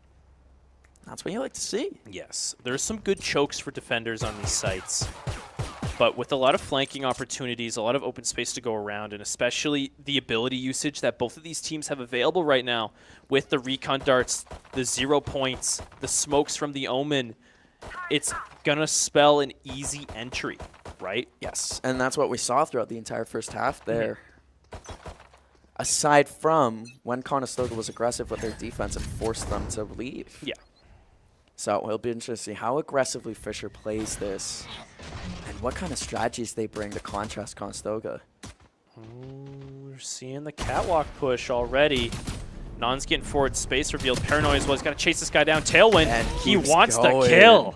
That's what you like to see. Yes. There's some good chokes for defenders on these sites. But with a lot of flanking opportunities, a lot of open space to go around, and especially the ability usage that both of these teams have available right now with the recon darts, the 0 points, the smokes from the Omen, it's going to spell an easy entry, right? Yes, and that's what we saw throughout the entire first half there. Aside from when Conestoga was aggressive with their defense and forced them to leave. Yeah. So it'll be interesting to see how aggressively Fisher plays this and what kind of strategies they bring to contrast Conestoga. We're seeing the catwalk push already. Non's getting forward, space revealed. Paranoia as well. He's got to chase this guy down. Tailwind. And he wants the kill.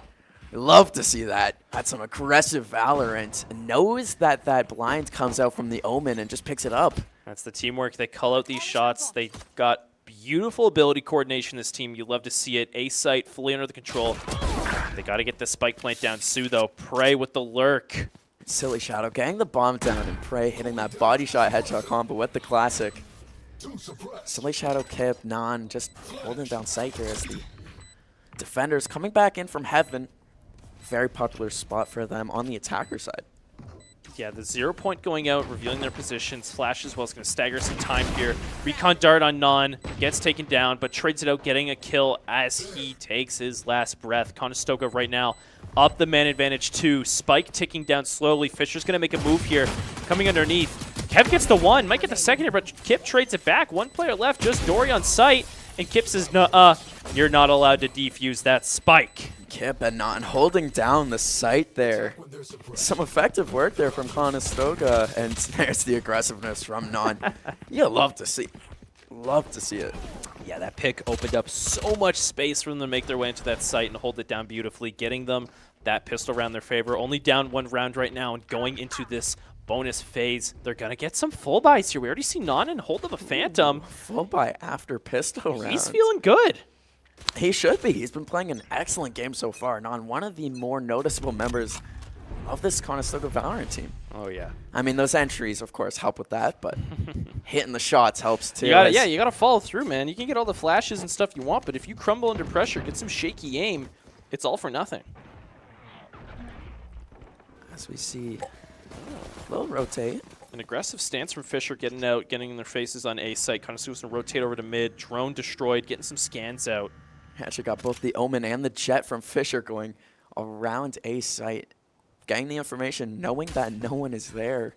Love to see that. That's some aggressive Valorant. Knows that that blind comes out from the Omen and just picks it up. That's the teamwork. They call out these shots. They got beautiful ability coordination, this team. You love to see it. A site fully under the control. They got to get the spike plant down. Sue, though. Prey with the lurk. Silly Shadow getting the bomb down and Prey hitting that body shot headshot combo with the classic. Silly Shadow, Kip, Non just holding down sight here as the defenders coming back in from heaven. Very popular spot for them on the attacker side. Yeah, the 0 point going out, revealing their positions. Flash as well is going to stagger some time here. Recon dart on Non, gets taken down, but trades it out, getting a kill as he takes his last breath. Conestoga right now up the man advantage 2. Spike ticking down slowly. Fisher's going to make a move here. Coming underneath. Kev gets the 1. Might get the second here, but Kip trades it back. 1 player left. Just Dory on site. And Kip says, "Nuh-uh, you're not allowed to defuse that Spike." Kip and Non holding down the site there. Some effective work there from Conestoga, and there's the aggressiveness from Non. You love to see it. Yeah, that pick opened up so much space for them to make their way into that site and hold it down beautifully, getting them that pistol round their favor. Only down 1 round right now, and going into this bonus phase, they're going to get some full buys here. We already see Non in hold of a Phantom. Full buy after pistol round. He's feeling good. He should be. He's been playing an excellent game so far. Non, one of the more noticeable members of this Conestoga Valorant team. Oh, yeah. I mean, those entries, of course, help with that, but hitting the shots helps too. You gotta follow through, man. You can get all the flashes and stuff you want, but if you crumble under pressure, get some shaky aim, it's all for nothing. As we see, little rotate. An aggressive stance from Fisher, getting out, getting in their faces on A site. Conestoga's gonna rotate over to mid. Drone destroyed, getting some scans out. Actually got both the Omen and the Jet from Fisher going around A site. Getting the information, knowing that no one is there.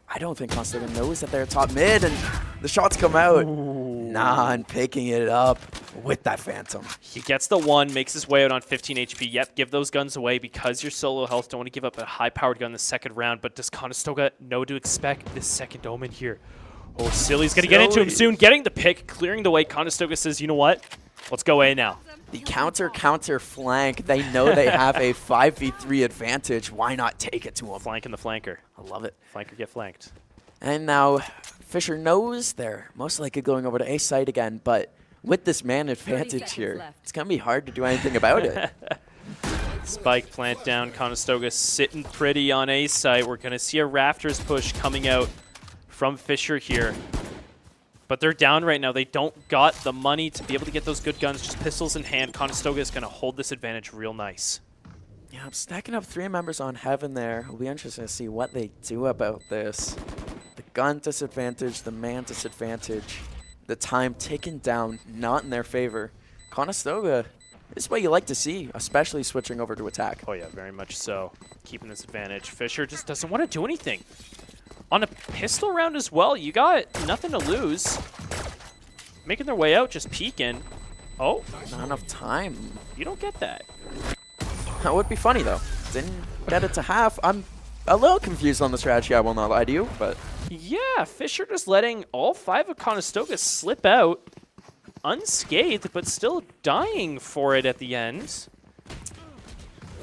I don't think Conestoga knows that they're top mid, and the shots come out. Non picking it up with that Phantom. He gets the 1, makes his way out on 15 HP. Yep, give those guns away because you're so low health. Don't want to give up a high-powered gun in the second round, but does Conestoga know to expect this second Omen here? Oh, Silly's going to get into him soon. Getting the pick, clearing the way. Conestoga says, you know what? Let's go A now. The counter flank. They know they have a 5v3 advantage. Why not take it to them? Flanking the flanker. I love it. Flanker get flanked. And now Fisher knows they're most likely going over to A site again, but with this man advantage here, it's going to be hard to do anything about it. Spike plant down. Conestoga sitting pretty on A site. We're going to see a Rafters push coming out from Fisher here. But they're down right now. They don't got the money to be able to get those good guns. Just pistols in hand. Conestoga is going to hold this advantage real nice. Yeah, I'm stacking up 3 members on Heaven there. It'll be interesting to see what they do about this. The gun disadvantage, the man disadvantage, the time ticking down, not in their favor. Conestoga, this is what you like to see, especially switching over to attack. Oh yeah, very much so. Keeping this advantage. Fisher just doesn't want to do anything. On a pistol round as well, you got nothing to lose. Making their way out, just peeking. Oh. Not enough time. You don't get that. That would be funny, though. Didn't get it to half. I'm a little confused on the strategy, I will not lie to you, but... Yeah, Fisher just letting all 5 of Conestoga slip out unscathed, but still dying for it at the end.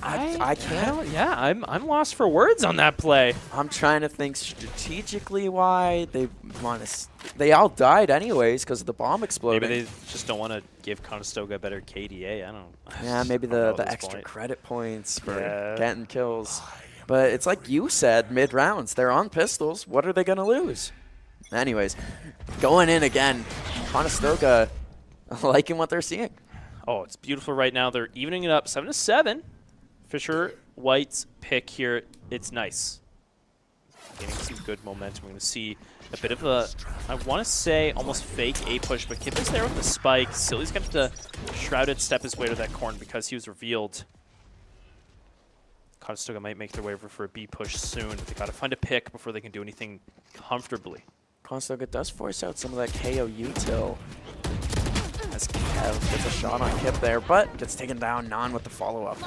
I can't. Yeah, I'm lost for words on that play. I'm trying to think strategically why they want to. They all died anyways because of the bomb exploding. Maybe they just don't want to give Conestoga a better KDA. I don't. Yeah, maybe the extra credit points for getting kills. But it's like you said, mid rounds, they're on pistols. What are they gonna lose? Anyways, going in again. Conestoga liking what they're seeing. Oh, it's beautiful right now. They're evening it up, 7-7. Fisher White's pick here, it's nice. Getting some good momentum. We're going to see a bit of a, I want to say, almost fake A push, but Kip is there with the spike. Silly's going to have to shrouded step his way to that corner because he was revealed. Conestoga might make their way over for a B push soon. They got to find a pick before they can do anything comfortably. Conestoga does force out some of that KO util. As Kev gets a shot on Kip there, but gets taken down. Non with the follow-up.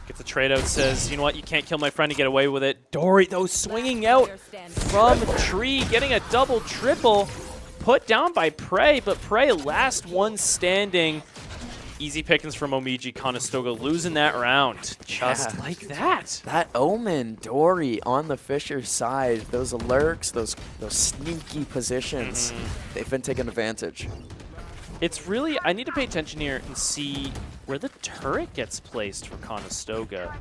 Gets the trade out, says, you know what, you can't kill my friend and get away with it. Dory, though, swinging out from tree, getting a double, triple. Put down by Prey, but Prey last one standing. Easy pickings from Omiji. Conestoga losing that round. Just like that. That Omen, Dory on the Fisher side. Those lurks, those sneaky positions. They've been taking advantage. It's really, I need to pay attention here and see where the turret gets placed for Conestoga.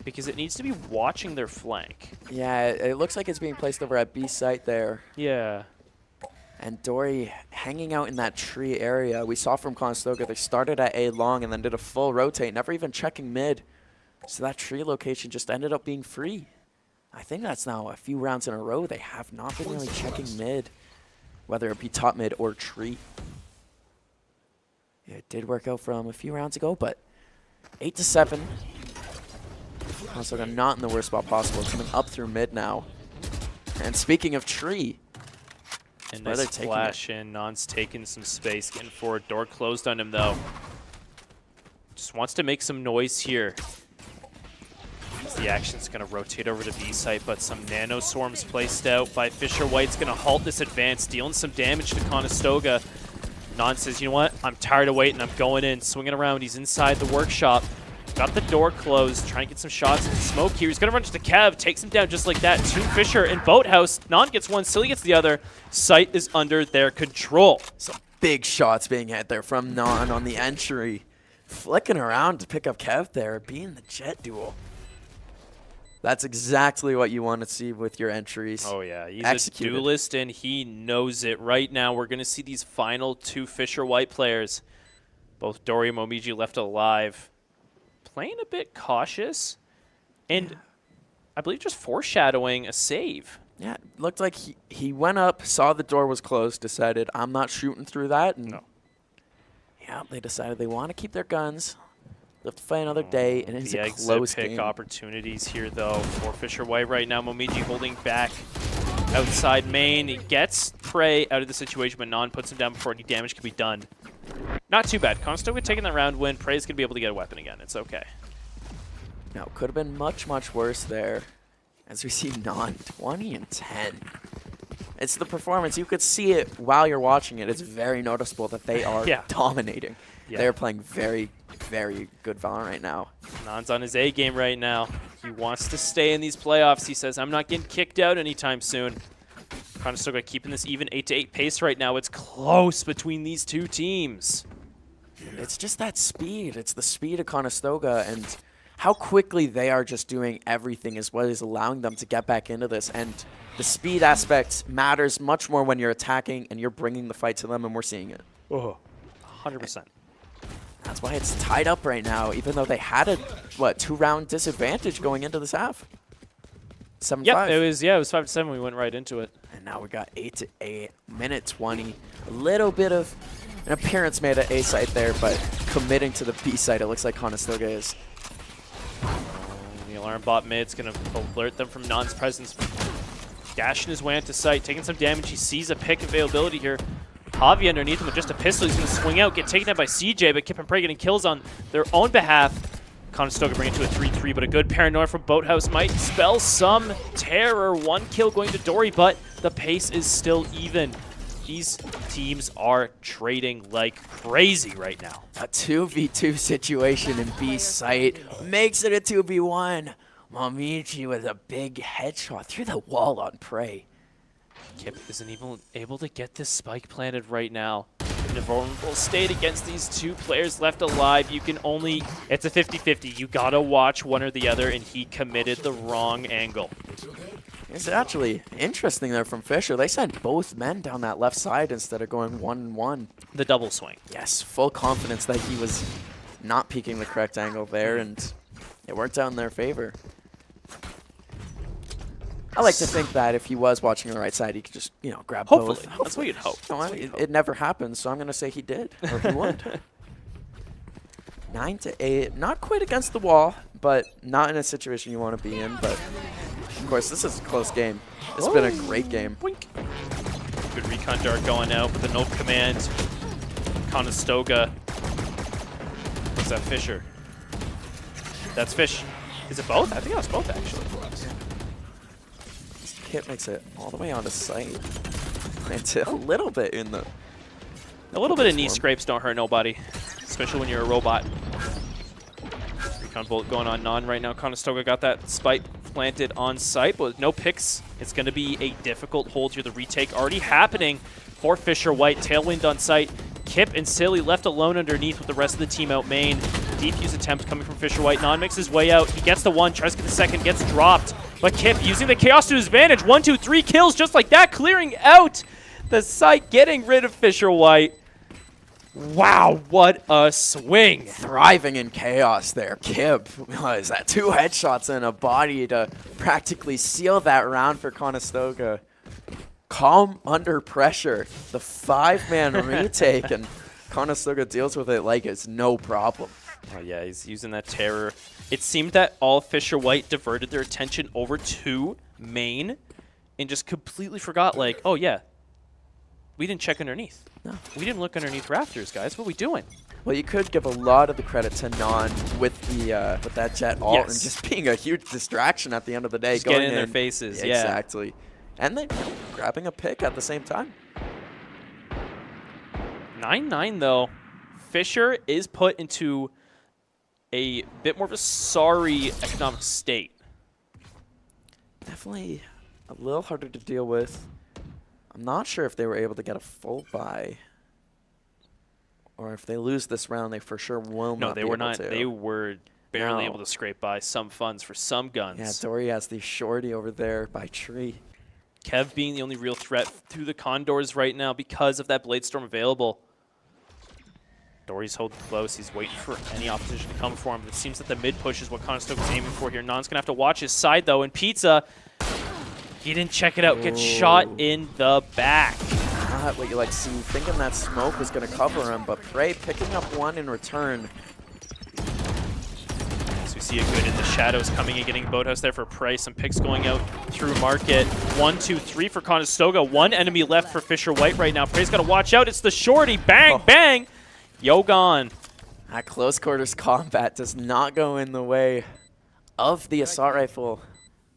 Because it needs to be watching their flank. Yeah, it looks like it's being placed over at B site there. Yeah. And Dory hanging out in that tree area. We saw from Conestoga, they started at A long and then did a full rotate, never even checking mid. So that tree location just ended up being free. I think that's now a few rounds in a row. They have not been really checking mid, whether it be top mid or tree. Yeah, it did work out from a few rounds ago, but 8-7. Also not in the worst spot possible. Coming up through mid now. And speaking of tree. And nice flash in. Non's taking some space, getting forward. Door closed on him, though. Just wants to make some noise here. The action's going to rotate over to B site, but some nano swarms placed out by Fisher White's going to halt this advance, dealing some damage to Conestoga. Non says, you know what? I'm tired of waiting. I'm going in. Swinging around. He's inside the workshop. Got the door closed. Trying to get some shots into smoke here. He's going to run to the Kev. Takes him down just like that. Two Fisher and Boathouse. Non gets one. Silly gets the other. Site is under their control. Some big shots being hit there from Non on the entry. Flicking around to pick up Kev there. Being the jet duel. That's exactly what you want to see with your entries. Oh, yeah. He's a duelist, and he knows it. Right now, we're going to see these final two Fisher White players, both Dory and Momiji left alive, playing a bit cautious, and I believe just foreshadowing a save. Yeah, it looked like he went up, saw the door was closed, decided, I'm not shooting through that. And no. Yeah, they decided they want to keep their guns. They have to fight another day, and it's the a close pick game. Opportunities here, though, for Fisher White right now. Momiji holding back outside main. He gets Prey out of the situation, but Non puts him down before any damage can be done. Not too bad. Conestoga taking the round win. Prey's going to be able to get a weapon again. It's okay. No, could have been much, much worse there. As we see Non 20-10. It's the performance. You could see it while you're watching it. It's very noticeable that they are dominating. Yeah. They're playing very, very good Valorant right now. Non's on his A game right now. He wants to stay in these playoffs. He says, I'm not getting kicked out anytime soon. Conestoga keeping this even 8-8 pace right now. It's close between these two teams. It's just that speed. It's the speed of Conestoga, and how quickly they are just doing everything is what is allowing them to get back into this. And the speed aspect matters much more when you're attacking and you're bringing the fight to them, and we're seeing it. 100%. That's why it's tied up right now, even though they had a, 2-round disadvantage going into this half. 7-5. Yep, it was 5-7. We went right into it. And now we got 8-8, minute 20. A little bit of an appearance made at A site there, but committing to the B site, it looks like Conestoga is. The alarm bot mid's going to alert them from Non's presence. Dashing his way into site, taking some damage. He sees a pick availability here. Javi underneath him with just a pistol. He's going to swing out, get taken out by CJ, but Kip and Prey getting kills on their own behalf. Conestoga bring it to a 3-3, but a good paranoia from Boathouse might spell some terror. 1 kill going to Dory, but the pace is still even. These teams are trading like crazy right now. A 2v2 situation in B site makes it a 2v1. Momiji with a big headshot through the wall on Prey. Kip isn't even able to get this spike planted right now. In a vulnerable state against these two players left alive, you can only, it's a 50-50. You gotta watch one or the other, and he committed the wrong angle. It's actually interesting there from Fisher. They sent both men down that left side instead of going 1-1. The double swing. Yes, full confidence that he was not peeking the correct angle there, and it worked out in their favor. I like to think that if he was watching the right side, he could just, grab both. Hopefully. That's what you'd hope. It never happens, so I'm going to say he did, or he would. 9-8. Not quite against the wall, but not in a situation you want to be in. But, of course, this is a close game. It's been a great game. Boink. Good recon dart going out with an ult command. Conestoga. What's that, Fisher? That's Fish. Is it both? I think that was both, actually. Kip makes it all the way onto site. It's a little bit in the... A little bit of knee scrapes don't hurt nobody, especially when you're a robot. Recon bolt going on Non right now. Conestoga got that spike planted on site, but with no picks, it's going to be a difficult hold here. The retake already happening for Fisher White. Tailwind on site. Kip and Silly left alone underneath with the rest of the team out main. Defuse attempt coming from Fisher White. Non makes his way out. He gets the one, tries to get the second, gets dropped. But Kip using the chaos to his advantage. 1, 2, 3 kills just like that, clearing out the site, getting rid of Fisher White. Wow, what a swing. Thriving in chaos there. Kip was that 2 headshots and a body to practically seal that round for Conestoga. Calm under pressure. The 5-man retake, and Conestoga deals with it like it's no problem. Oh yeah, he's using that terror. It seemed that all Fisher White diverted their attention over to main and just completely forgot, like, oh yeah, we didn't check underneath. No. We didn't look underneath rafters, guys. What are we doing? Well, you could give a lot of the credit to Non with that jet ult and just being a huge distraction at the end of the day. Just getting in their faces, yeah. Exactly. And then grabbing a pick at the same time. 9-9 though. Fisher is put into a bit more of a sorry economic state. Definitely a little harder to deal with. I'm not sure if they were able to get a full buy. Or if they lose this round, they for sure will not be able to. No, they were not. They were barely able to scrape by some funds for some guns. Yeah, Dory has the shorty over there by tree. Kev being the only real threat through the Condors right now because of that Blade Storm available. Dory's holding close. He's waiting for any opposition to come for him. It seems that the mid push is what Conestoga is aiming for here. Non's going to have to watch his side, though. And Pizza, he didn't check it out. Gets shot in the back. Not what you like to see. Thinking that smoke was going to cover him, but Prey picking up one in return. So we see a good in the shadows coming and getting Boathouse there for Prey. Some picks going out through market. 1, 2, 3 for Conestoga. One enemy left for Fisher White right now. Prey's got to watch out. It's the shorty. Bang, bang. Yo gone. That close quarters combat does not go in the way of the assault rifle.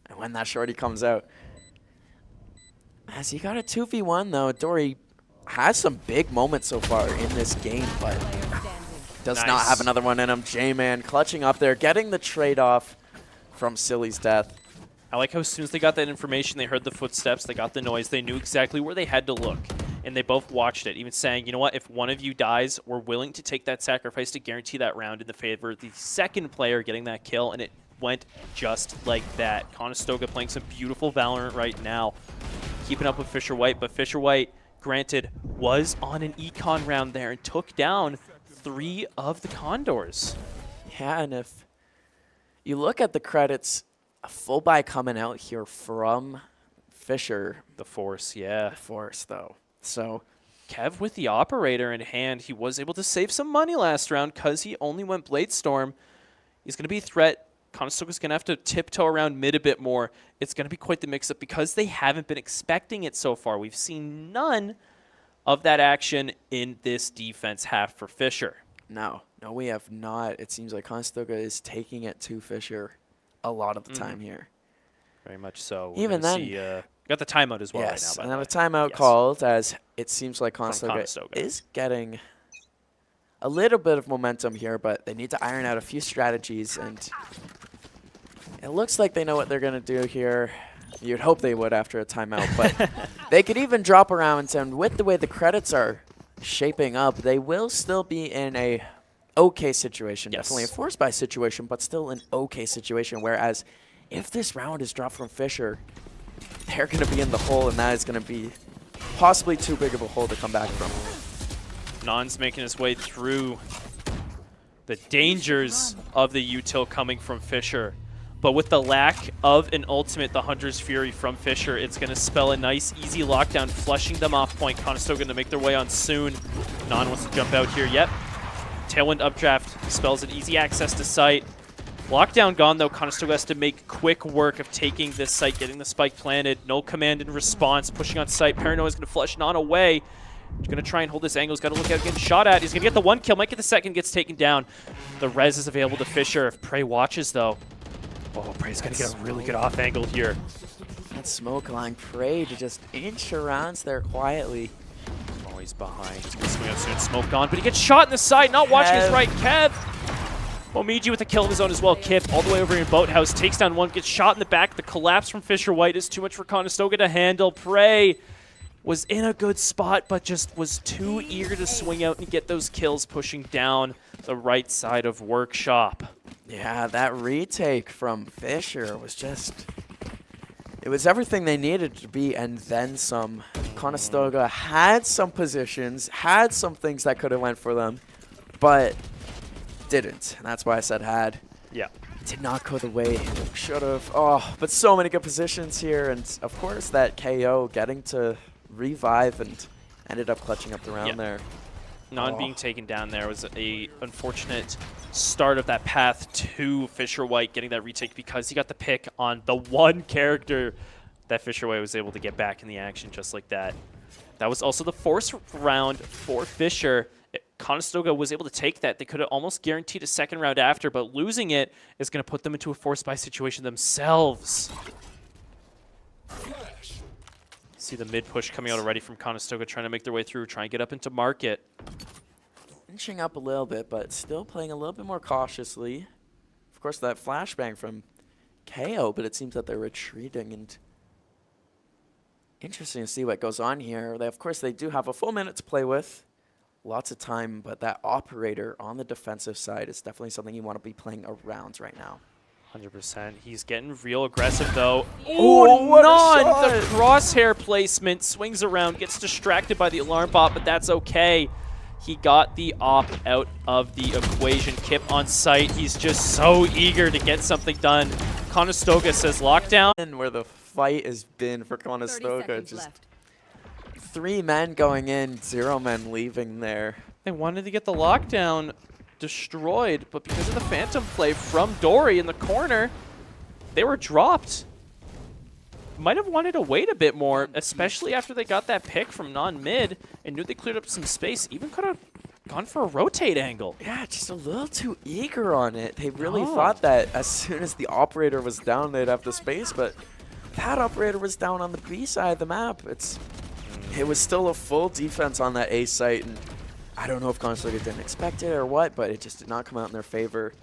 And when that shorty comes out. As he got a 2v1 though, Dory has some big moments so far in this game, but does not have another one in him. J-Man clutching up there, getting the trade-off from Silly's death. I like how as soon as they got that information, they heard the footsteps, they got the noise, they knew exactly where they had to look. And they both watched it, even saying, you know what, if one of you dies, we're willing to take that sacrifice to guarantee that round in the favor of the second player getting that kill, and it went just like that. Conestoga playing some beautiful Valorant right now, keeping up with Fisher White, but Fisher White, granted, was on an econ round there and took down 3 of the Condors. Yeah, and if you look at the credits, a full buy coming out here from Fisher. The Force, yeah. The Force, though. So Kev with the operator in hand, he was able to save some money last round because he only went Blade Storm. He's going to be a threat. Conestoga's going to have to tiptoe around mid a bit more. It's going to be quite the mix-up because they haven't been expecting it so far. We've seen none of that action in this defense half for Fisher. No, we have not. It seems like Conestoga is taking it to Fisher a lot of the time here. Very much so. Even then, got the timeout as well yes, right now. And then a timeout called, as it seems like Conestoga is getting a little bit of momentum here, but they need to iron out a few strategies, and it looks like they know what they're going to do here. You'd hope they would after a timeout, but they could even drop around, and with the way the credits are shaping up, they will still be in a okay situation. Yes. Definitely a forced buy situation, but still an okay situation, whereas if this round is dropped from Fisher, they're going to be in the hole, and that is going to be possibly too big of a hole to come back from. Non's making his way through the dangers of the util coming from Fisher. But with the lack of an ultimate, the Hunter's Fury from Fisher, it's going to spell a nice, easy lockdown, flushing them off point. Conestoga going to make their way on soon. Non wants to jump out here. Yep. Tailwind updraft spells an easy access to site. Lockdown gone, though. Conestoga has to make quick work of taking this site, getting the spike planted. No command and response, pushing on site. Paranoia is going to flush Non away. He's going to try and hold this angle. He's got to look out getting shot at. He's going to get the 1 kill, might get the second, gets taken down. The res is available to Fisher. If Prey watches, though. Oh, Prey's going to get a really good off angle here. That smoke line, Prey to just inch around there quietly. Oh, he's behind. He's going to swing out soon. Smoke gone, but he gets shot in the side, not watching his right. Kev. Omiji with a kill of his own as well. Kip all the way over in Boathouse. Takes down one, gets shot in the back. The collapse from Fisher White is too much for Conestoga to handle. Prey was in a good spot, but just was too eager to swing out and get those kills, pushing down the right side of Workshop. Yeah, that retake from Fisher was just... It was everything they needed to be, and then some. Conestoga had some positions, had some things that could have went for them, but didn't. And that's why I said had. Yeah. Did not go the way it should have. Oh, but so many good positions here, and of course that KO getting to revive and ended up clutching up the round there. Non being taken down there was a unfortunate start of that path to Fisher White getting that retake because he got the pick on the one character that Fisher White was able to get back in the action just like that. That was also the force round for Fisher. Conestoga was able to take that. They could have almost guaranteed a second round after, but losing it is going to put them into a force buy situation themselves. See the mid push coming out already from Conestoga, trying to make their way through, trying to get up into market. Inching up a little bit, but still playing a little bit more cautiously. Of course, that flashbang from KO, but it seems that they're retreating, and interesting to see what goes on here. Of course, they do have a full minute to play with. Lots of time, but that operator on the defensive side is definitely something you want to be playing around right now. 100%. He's getting real aggressive, though. Oh, what a shot! The crosshair placement swings around, gets distracted by the alarm bot, but that's okay. He got the op out of the equation. Kip on site. He's just so eager to get something done. Conestoga says lockdown. And where the fight has been for Conestoga, just 3 men going in, 0 men leaving there. They wanted to get the lockdown destroyed, but because of the phantom play from Dory in the corner, they were dropped. Might have wanted to wait a bit more, especially after they got that pick from non-mid and knew they cleared up some space. Even could have gone for a rotate angle. Yeah, just a little too eager on it. They really thought that as soon as the operator was down, they'd have the space, but that operator was down on the B side of the map. It was still a full defense on that A site, and I don't know if Conestoga didn't expect it or what, but it just did not come out in their favor.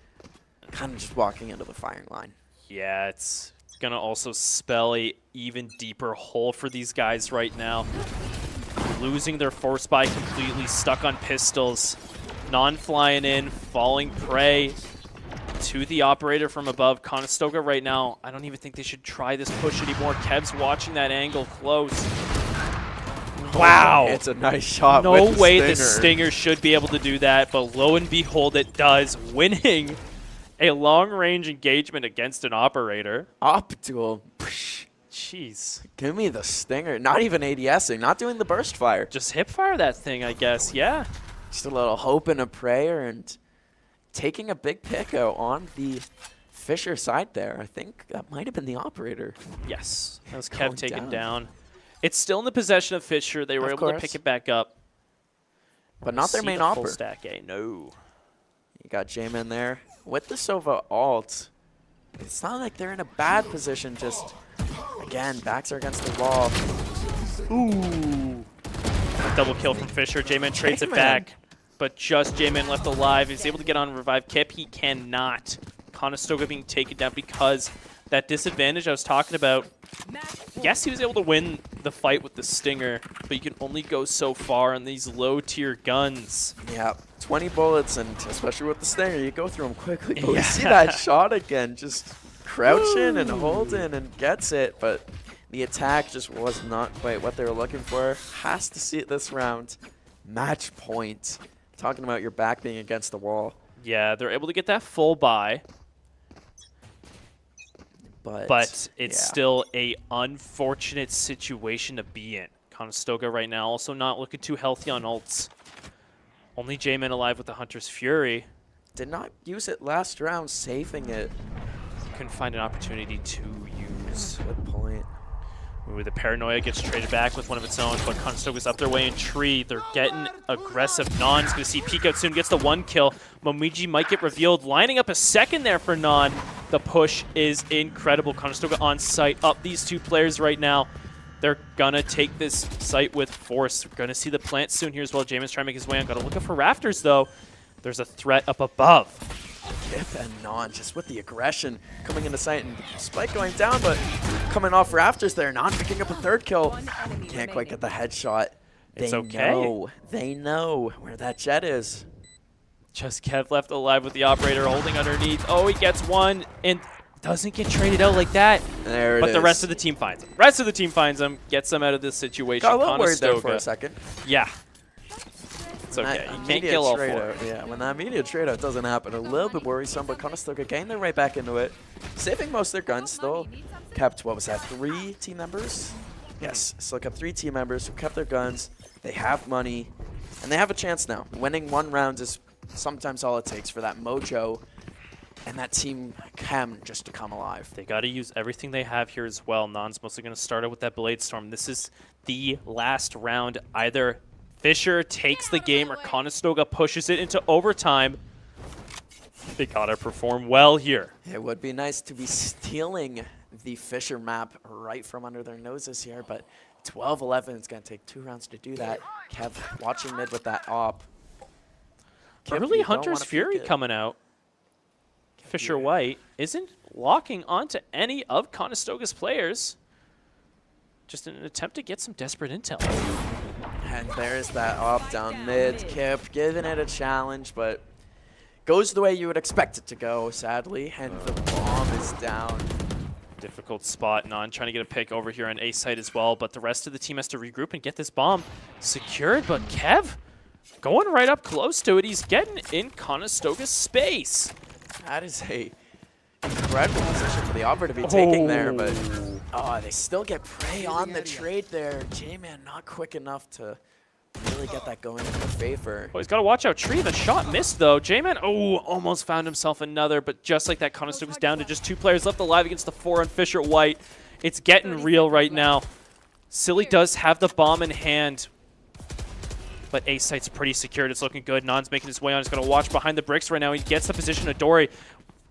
Kind of just walking into the firing line. Yeah, it's going to also spell a even deeper hole for these guys right now. Losing their force buy completely, stuck on pistols. Non flying in, falling prey to the operator from above. Conestoga right now, I don't even think they should try this push anymore. Kev's watching that angle close. Wow. It's a nice shot. No with the way stinger. the Stinger should be able to do that, but lo and behold, it does, winning a long-range engagement against an operator. Op duel. Jeez. Give me the Stinger. Not even ADSing, not doing the burst fire. Just hip fire that thing, I guess, yeah. Just a little hope and a prayer, and taking a big pick out on the Fisher side there. I think that might have been the operator. Yes, that was Going Kev taken down. It's still in the possession of Fisher. They were Of able to course. pick it back up. But not their See main the full opper. stack A, no. You got J-Man there with the Sova ult. It's not like they're in a bad position, just, again, backs are against the wall. Ooh. A double kill from Fisher. J-Man trades it J-Man. back, but just J-Man left alive. He's able to get on revive Kip. He cannot. Conestoga being taken down because that disadvantage I was talking about. Yes, he was able to win the fight with the Stinger, but you can only go so far on these low-tier guns. Yeah, 20 bullets, and especially with the Stinger, you go through them quickly. But we Yeah. see that shot again, just crouching and holding and gets it, but the attack just was not quite what they were looking for. Has to see it this round. Match point. Talking about your back being against the wall. Yeah, they're able to get that full buy, but it's yeah. still a unfortunate situation to be in. Conestoga right now also not looking too healthy on ults. Only J-Man alive with the Hunter's Fury. Did not use it last round, saving it. Couldn't find an opportunity to use. Good point. Ooh, the Paranoia gets traded back with one of its own, but Conestoga's up their way in tree. They're getting aggressive. Non's going to see peek out soon, gets the 1 kill. Momiji might get revealed, lining up a second there for Non. The push is incredible. Conestoga on site, up these 2 players right now. They're going to take this site with force. We're going to see the plant soon here as well. Jamin's trying to make his way on. Got to look out for rafters, though. There's a threat up above. Kip and Non just with the aggression coming into sight, and Spike going down, but coming off rafters there. Non picking up a 3rd kill. Can't quite get the headshot. It's they okay. They know where that jet is. Just Kev left alive with the operator holding underneath. Oh, he gets 1 and doesn't get traded out like that. There it but is. the rest of the team finds him. Rest of the team finds him, gets them out of this situation. Got a little worried there Conestoga. for a second. Yeah. It's okay. That You can't immediate kill all trade 4. out, yeah, when that immediate trade out doesn't happen, a little bit worrisome, but Conestoga getting their right back into it. Saving most of their guns still. Kept, what was that, 3 team members? Yes, still kept 3 team members who kept their guns. They have money. And they have a chance now. Winning 1 round is sometimes all it takes for that mojo and that team chem just to come alive. They got to use everything they have here as well. Non's mostly going to start out with that Blade Storm. This is the last round. Either Fisher takes the game or Conestoga pushes it into overtime. They got to perform well here. It would be nice to be stealing the Fisher map right from under their noses here, but 12-11, it's going to take 2 rounds to do that. Kev watching mid with that op. Kev, Early you don't Hunter's wanna Fury peek it. coming out. Fisher White isn't locking onto any of Conestoga's players. Just in an attempt to get some desperate intel. And there's that op down mid. Kip giving it a challenge, but goes the way you would expect it to go, sadly. And the bomb is down. Difficult spot. Non trying to get a pick over here on A site as well, but the rest of the team has to regroup and get this bomb secured. But Kev going right up close to it. He's getting in Conestoga's space. That is a incredible position for the Opera to be taking there, but they still get prey on the trade there. J-Man not quick enough to really get that going in their favor. Oh, he's got to watch out. Tree, the shot missed though. J-Man, almost found himself another, but just like that, Conestoga's down to just 2 players left alive against the 4 on Fisher White. It's getting real right now. Silly does have the bomb in hand, but A site's pretty secured. It's looking good. Non's making his way on. He's going to watch behind the bricks right now. He gets the position of Dory.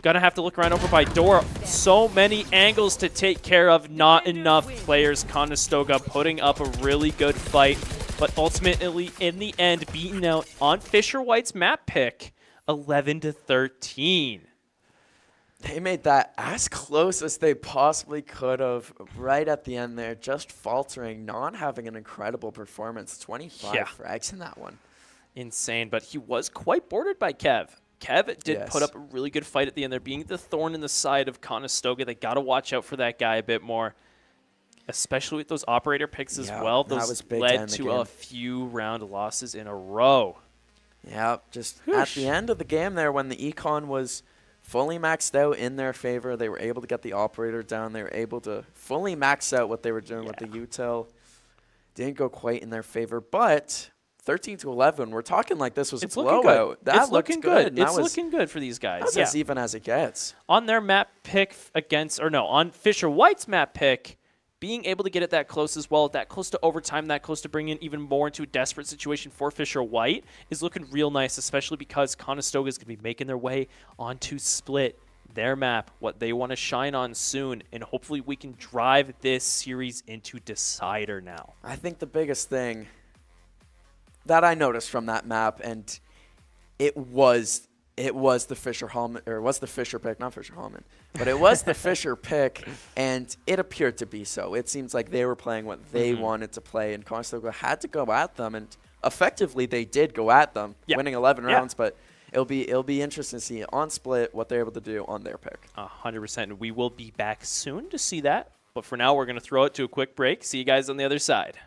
Gonna have to look around over by Dora. So many angles to take care of. Not enough players. Conestoga putting up a really good fight, but ultimately, in the end, beaten out on Fisher White's map pick, 11-13. They made that as close as they possibly could have right at the end there, just faltering, not having an incredible performance. 25 frags in that one. Insane, but he was quite bordered by Kev. Kev did put up a really good fight at the end there, being the thorn in the side of Conestoga. They got to watch out for that guy a bit more, especially with those operator picks as well. Those led to a few round losses in a row. Yeah, just at the end of the game there, when the econ was fully maxed out in their favor, they were able to get the operator down. They were able to fully max out what they were doing with the util. Didn't go quite in their favor, but 13-11, we're talking like this was a blowout. It's looking good. It's looking good for these guys. That's as even as it gets. On their map pick on Fisher White's map pick, being able to get it that close as well, that close to overtime, that close to bringing even more into a desperate situation for Fisher White is looking real nice, especially because Conestoga is going to be making their way onto Split, their map, what they want to shine on soon, and hopefully we can drive this series into Decider now. I think the biggest thing that I noticed from that map, and it was the Fisher Hallman, or it was the Fisher pick, not Fisher Hallman, but it was the Fisher pick, and it appeared to be so. It seems like they were playing what they wanted to play, and Conestoga had to go at them, and effectively they did go at them, winning 11 rounds, but it'll be interesting to see on Split what they're able to do on their pick. 100%, and we will be back soon to see that, but for now we're going to throw it to a quick break. See you guys on the other side.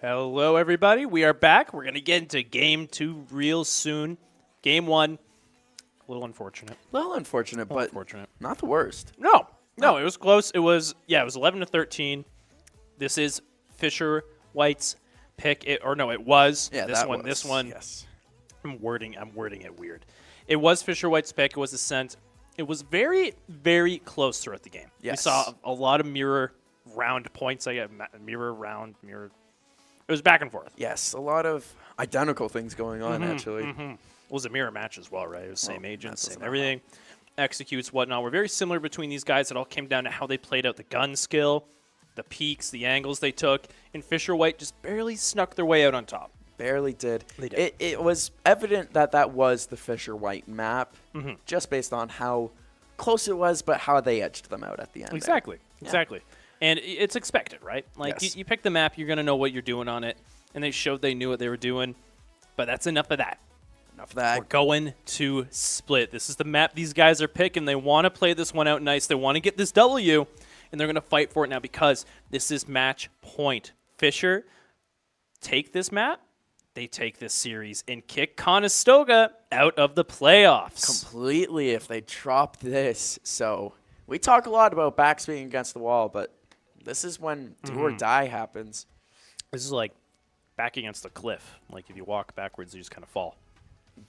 Hello, everybody. We are back. We're going to get into Game 2 real soon. Game 1, a little unfortunate. But not the worst. No, it was close. It was 11-13. This is Fisher White's pick. It was. Yeah, This one. Yes. I'm wording it weird. It was Fisher White's pick. It was Ascent. It was very, very close throughout the game. Yes. We saw a lot of mirror round points. Mirror. It was back and forth. Yes, a lot of identical things going on, actually. It was a mirror match as well, right? It was same agents, that same doesn't everything, executes, whatnot. We're very similar between these guys. It all came down to how they played out the gun skill, the peaks, the angles they took, and Fisher White just barely snuck their way out on top. Barely did. They did. It was evident that was the Fisher White map, just based on how close it was, but how they edged them out at the end. Exactly. Yeah. Exactly. And it's expected, right? Like, Yes. you pick the map, you're going to know what you're doing on it. And they showed they knew what they were doing. But that's enough of that. Enough of that. We're going to Split. This is the map these guys are picking. They want to play this one out nice. They want to get this W. And they're going to fight for it now because this is match point. Fisher take this map. They take this series and kick Conestoga out of the playoffs. Completely if they drop this. So we talk a lot about backs being against the wall, but this is when do or die happens. This is like back against the cliff. Like if you walk backwards, you just kind of fall.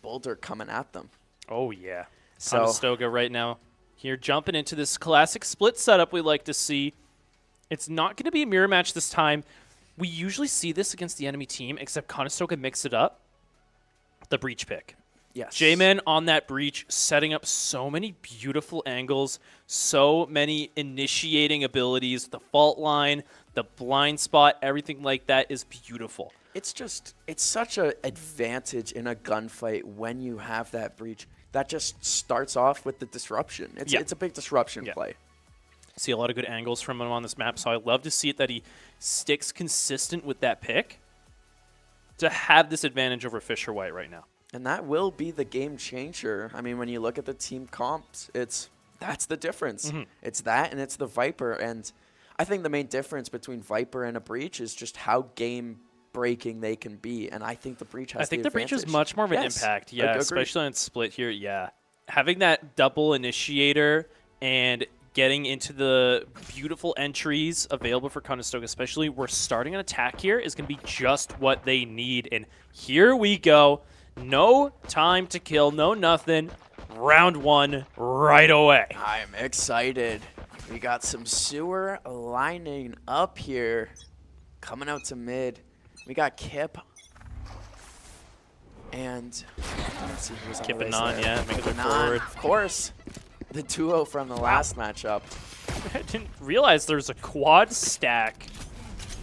Boulder coming at them. Oh, yeah. So- Conestoga right now here jumping into this classic Split setup we like to see. It's not going to be a mirror match this time. We usually see this against the enemy team, except Conestoga mixed it up. The breach pick. Yes. J-Man on that breach, setting up so many beautiful angles, so many initiating abilities. The fault line, the blind spot, everything like that is beautiful. It's such an advantage in a gunfight when you have that breach. That just starts off with the disruption. It's a big disruption play. See a lot of good angles from him on this map, so I love to see it that he sticks consistent with that pick to have this advantage over Fisher White right now. And that will be the game changer. I mean, when you look at the team comps, that's the difference. It's that and it's the Viper. And I think the main difference between Viper and a breach is just how game-breaking they can be. And I think the breach has I think the the breach is advantage. much more of an impact, yeah, Agreed. especially on Split here, yeah. Having that double initiator and getting into the beautiful entries available for Conestoga, especially we're starting an attack here, is going to be just what they need. And here we go. No time to kill, no nothing. Round one right away. I'm excited. We got some sewer lining up here. Coming out to mid. We got Kip. And let's see who's on Kip the and race Non, there. yeah, making Kip their and Non, forward. of course. The duo from the last matchup. I didn't realize there's a quad stack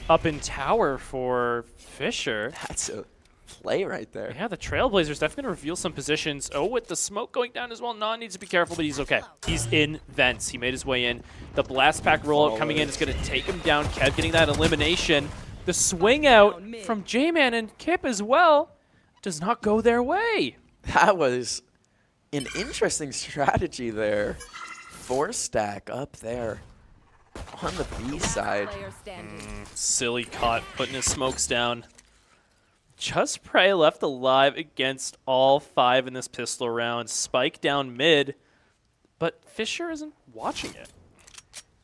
up in tower for Fisher. That's a play right there. Yeah, the Trailblazers definitely going to reveal some positions. Oh, with the smoke going down as well, Non needs to be careful, but he's okay. He's in vents. He made his way in. The blast pack rollout coming in is going to take him down. Kev getting that elimination. The swing out from J-Man and Kip as well does not go their way. That was an interesting strategy there. 4-stack up there on the B side. Silly caught, putting his smokes down. Just Prey left alive against all 5 in this pistol round. Spike down mid, but Fisher isn't watching it.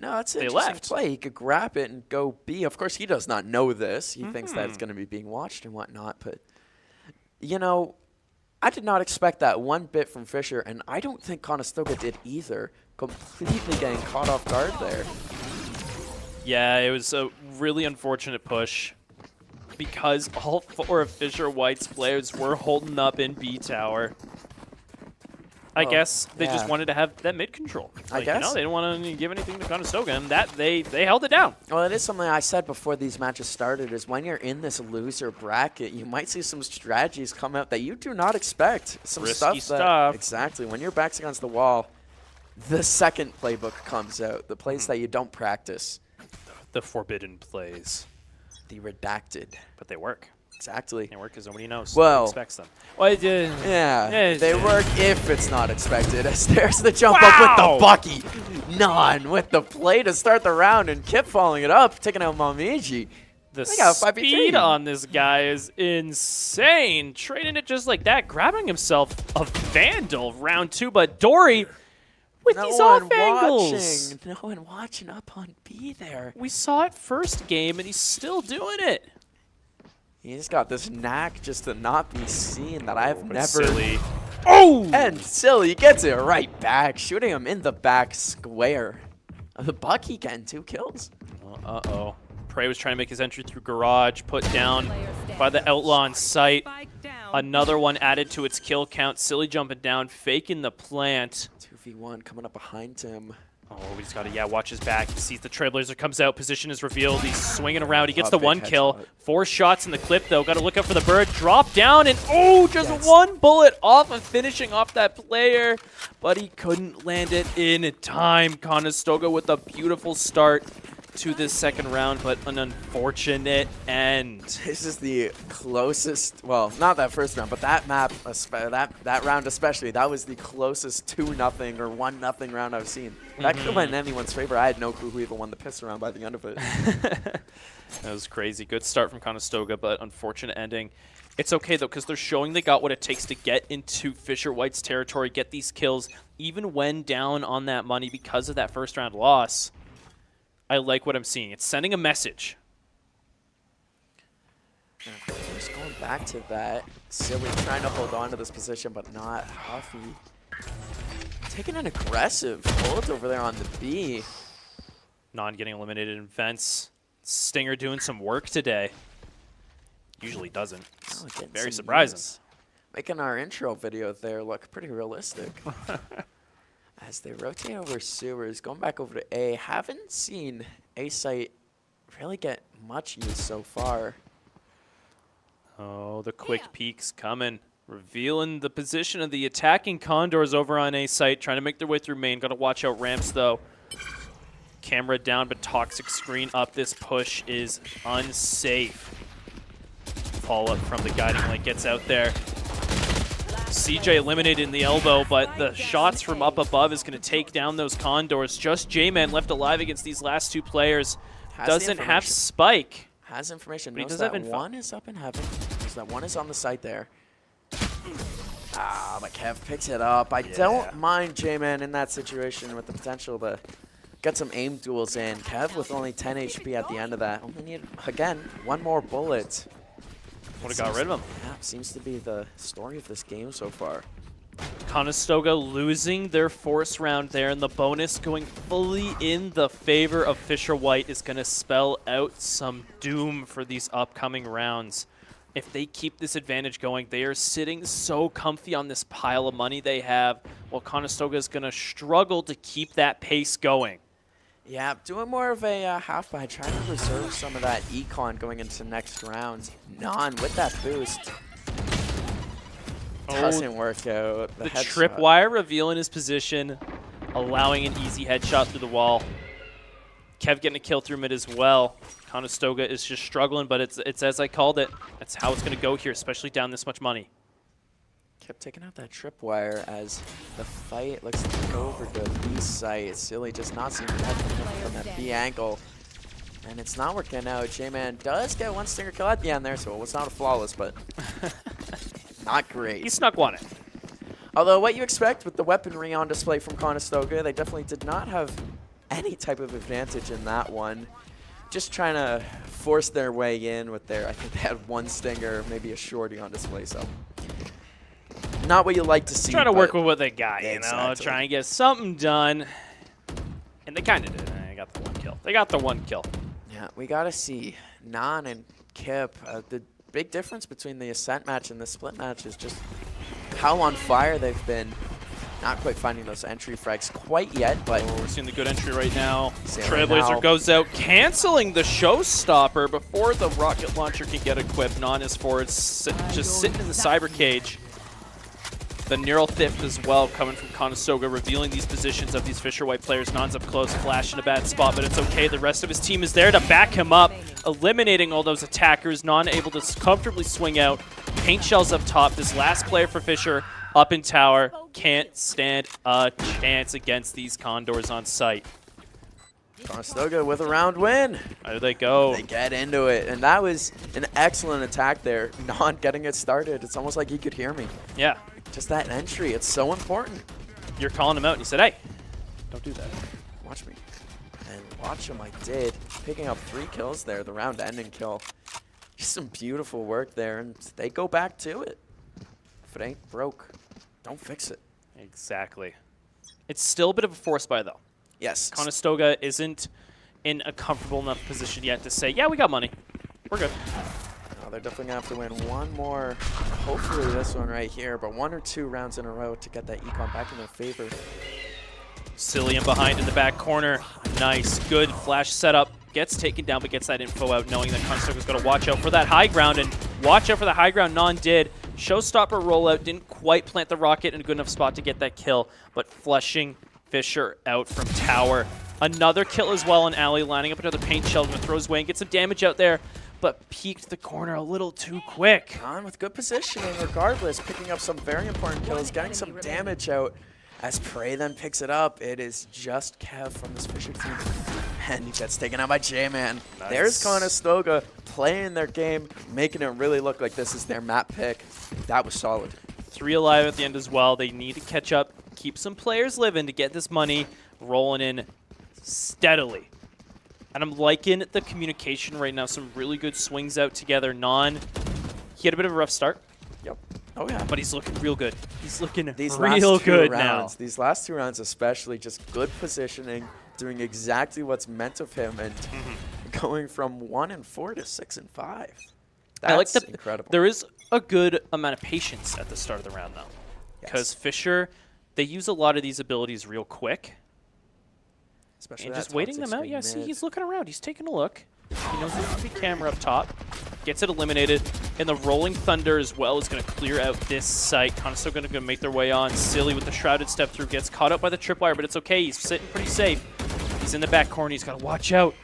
No, that's an They interesting left. play. He could grab it and go B. Of course, he does not know this. He thinks that it's going to be being watched and whatnot. But, you know, I did not expect that one bit from Fisher, and I don't think Conestoga did either. Completely getting caught off guard there. Yeah, it was a really unfortunate push because all 4 of Fisher White's players were holding up in B tower. I guess they just yeah. wanted to have that mid control. I Like, guess. You know, they didn't want to give anything to Conestoga, and that they held it down. Well, it is something I said before these matches started, is when you're in this loser bracket, you might see some strategies come out that you do not expect. Some Risky stuff. stuff. Exactly. When your back's against the wall, the second playbook comes out. The plays that you don't practice. The forbidden plays, The redacted. but they work. Exactly. They work because nobody knows. Well- Nobody expects them. Well, Yeah, they yeah. work if it's not expected. As there's the jump up with the Bucky. Non with the play to start the round, and Kip following it up, taking out Momiji. The They got a 5v3. speed on this guy is insane. Trading it just like that, grabbing himself a Vandal round 2, but Dory with these off angles. No one watching up on B there. We saw it first game, and he's still doing it. He's got this knack just to not be seen that I've never. Silly. Oh! And Silly gets it right back, shooting him in the back square. The Bucky getting 2 kills. Uh-oh. Prey was trying to make his entry through garage, put down by the Outlaw on site. Another one added to its kill count. Silly jumping down, faking the plant. 2v1 coming up behind him. Oh, we just got to, watch his back. He sees the Trailblazer comes out. Position is revealed. He's swinging around. He gets the 1 kill. 4 shots in the clip, though. Got to look out for the bird. Drop down, and just 1 bullet off of finishing off that player. But he couldn't land it in time. Conestoga with a beautiful start to this second round, but an unfortunate end. This is the closest, well, not that first round, but that map, that round especially, that was the closest 2-0 or 1-0 round I've seen. That could have been in anyone's favor. I had no clue who even won the piss round by the end of it. That was crazy. Good start from Conestoga, but unfortunate ending. It's okay, though, because they're showing they got what it takes to get into Fisher White's territory, get these kills, even when down on that money because of that first round loss. I like what I'm seeing. It's sending a message. Just going back to that, Silly trying to hold on to this position, but not Huffy. Taking an aggressive hold over there on the B. Non getting eliminated in fence. Stinger doing some work today. Usually doesn't. Oh, very surprising. Use. Making our intro video there look pretty realistic. As they rotate over sewers, going back over to A, haven't seen A site really get much use so far. Oh, the quick peeks coming. Revealing the position of the attacking Condors over on A site, trying to make their way through main. Got to watch out ramps, though. Camera down, but toxic screen up. This push is unsafe. Follow-up from the guiding light gets out there. CJ eliminated in the elbow, but the shots from up above is going to take down those Condors. Just J-Man left alive against these last 2 players. Doesn't have Spike. Has information. But he knows does that have one is up in heaven. Knows that one is on the site there. But Kev picks it up. I don't mind J-Man in that situation with the potential to get some aim duels in. Kev with only 10 HP at the end of that. Only need, again, 1 more bullet. Would have got rid of him. Yeah, seems to be the story of this game so far. Conestoga losing their force round there, and the bonus going fully in the favor of Fisher White is going to spell out some doom for these upcoming rounds. If they keep this advantage going, they are sitting so comfy on this pile of money they have, while Conestoga is going to struggle to keep that pace going. Yeah, doing more of a half buy, trying to reserve some of that econ going into next round. Non with that boost. Doesn't work out. The tripwire revealing his position, allowing an easy headshot through the wall. Kev getting a kill through mid as well. Conestoga is just struggling, but it's as I called it. That's how it's going to go here, especially down this much money. Kept taking out that tripwire as the fight looks to go over to B site. Silly just not seeing that from that B angle. And it's not working out. J-Man does get 1 stinger kill at the end there, so it was not a flawless, but not great. He snuck one in. Although what you expect with the weaponry on display from Conestoga, they definitely did not have any type of advantage in that one. Just trying to force their way in with their, I think they had 1 stinger, maybe a shorty on display, so. Not what you like to see. Trying to work with what they got, you know, try and get something done. And they kind of did. They got the 1 kill. They got the 1 kill. Yeah, we got to see Nan and Kip. The big difference between the Ascent match and the Split match is just how on fire they've been. Not quite finding those entry frags quite yet, but we're seeing the good entry right now. Trailblazer goes out, canceling the showstopper before the rocket launcher can get equipped. Non is forward, just sitting in the cyber cage. The neural theft as well coming from Conestoga, revealing these positions of these Fisher White players. Non's up close, Flash in a bad spot, but it's okay. The rest of his team is there to back him up, eliminating all those attackers. Non able to comfortably swing out. Paint shells up top. This last player for Fisher up in tower can't stand a chance against these Condors on site. Conestoga with a round win. How do they go? They get into it, and that was an excellent attack there. Not getting it started. It's almost like he could hear me. Yeah. Just that entry, it's so important. You're calling him out, and he said, hey, don't do that. Watch me. And watch him, I did. Picking up 3 kills there, the round-ending kill. Just some beautiful work there, and they go back to it. If it ain't broke, don't fix it. Exactly. It's still a bit of a force buy, though. Yes. Conestoga isn't in a comfortable enough position yet to say, yeah, we got money. We're good. Oh, they're definitely going to have to win one more, hopefully this one right here, but 1 or 2 rounds in a row to get that econ back in their favor. Cillian behind in the back corner. Nice, good flash setup. Gets taken down, but gets that info out, knowing that Conestoga's got to watch out for that high ground, and watch out for the high ground. Non did. Showstopper rollout, didn't quite plant the rocket in a good enough spot to get that kill, but flushing Fisher out from tower. Another kill as well on Alley, lining up another paint shell, and throws away and gets some damage out there, but peeked the corner a little too quick. On with good positioning regardless, picking up some very important kills, getting some damage out. As Prey then picks it up, it is just Kev from this Fisher team. And he gets taken out by J-Man. Nice. There's Conestoga playing their game, making it really look like this is their map pick. That was solid. 3 alive at the end as well. They need to catch up, keep some players living to get this money rolling in steadily. And I'm liking the communication right now. Some really good swings out together. Non, he had a bit of a rough start. Yep. Oh, yeah. But he's looking real good. He's looking These real last 2 good rounds, now. These last 2 rounds especially, just good positioning, doing exactly what's meant of him, and going from 1-4 to 6-5. That's I like that incredible. there is a good amount of patience at the start of the round, though. Because Fisher, they use a lot of these abilities real quick. Especially And that just waiting toxic them out. screen Yeah, see, mid. he's looking around. He's taking a look. He knows there's a big camera up top. Gets it eliminated. And the Rolling Thunder as well is going to clear out this site. Conestoga going to make their way on. Silly with the Shrouded step through. Gets caught up by the tripwire, but it's okay. He's sitting pretty safe. He's in the back corner. He's got to watch out.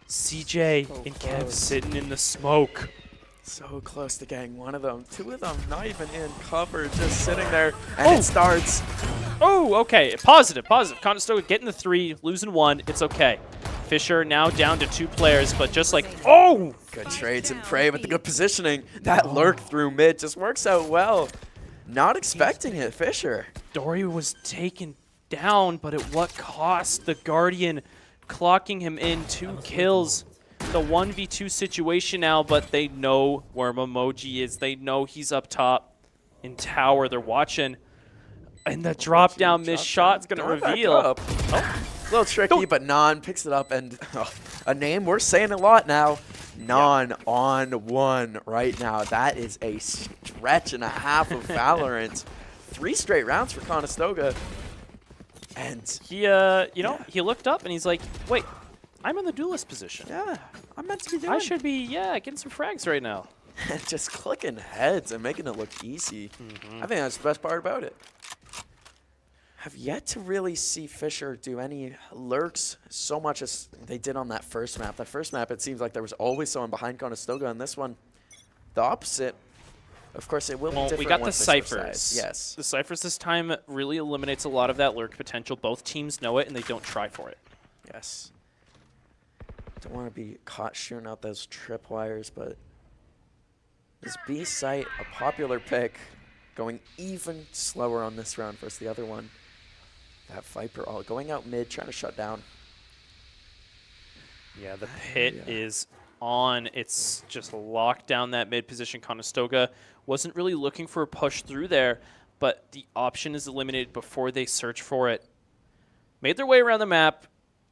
CJ and Kev sitting in the smoke. So close to getting one of them. 2 of them not even in cover, just sitting there, and it starts. Oh, okay. Positive, positive. Conestoga getting the 3, losing 1. It's okay. Fisher now down to 2 players, but just like, oh! Good trades and Prey with the good positioning. That lurk through mid just works out well. Not expecting it, Fisher. Dory was taken down, but at what cost? The Guardian clocking him in 2 kills. The 1v2 situation now, but they know where Momoji is. They know he's up top in tower. They're watching. And the drop down missed shot's going to reveal. Oh, a little tricky, but Non picks it up, and a name we're saying a lot now. Non on 1 right now. That is a stretch and a half of Valorant. 3 straight rounds for Conestoga. And He, you know, he looked up and he's like, wait, I'm in the duelist position. yeah, I'm meant to be doing I should be, getting some frags right now. just clicking heads and making it look easy. I think that's the best part about it. Have yet to really see Fisher do any lurks so much as they did on that first map. That first map, it seems like there was always someone behind Conestoga. On this one, the opposite. Of course, it will be different. We got the once Fisher Cyphers. decides. Yes. The Cyphers this time really eliminates a lot of that lurk potential. Both teams know it, and they don't try for it. Yes. Don't want to be caught shooting out those tripwires, but this B site, a popular pick, going even slower on this round versus the other one. That Viper all going out mid, trying to shut down. Yeah, the pit is on. It's just locked down that mid position. Conestoga wasn't really looking for a push through there, but the option is eliminated before they search for it. Made their way around the map,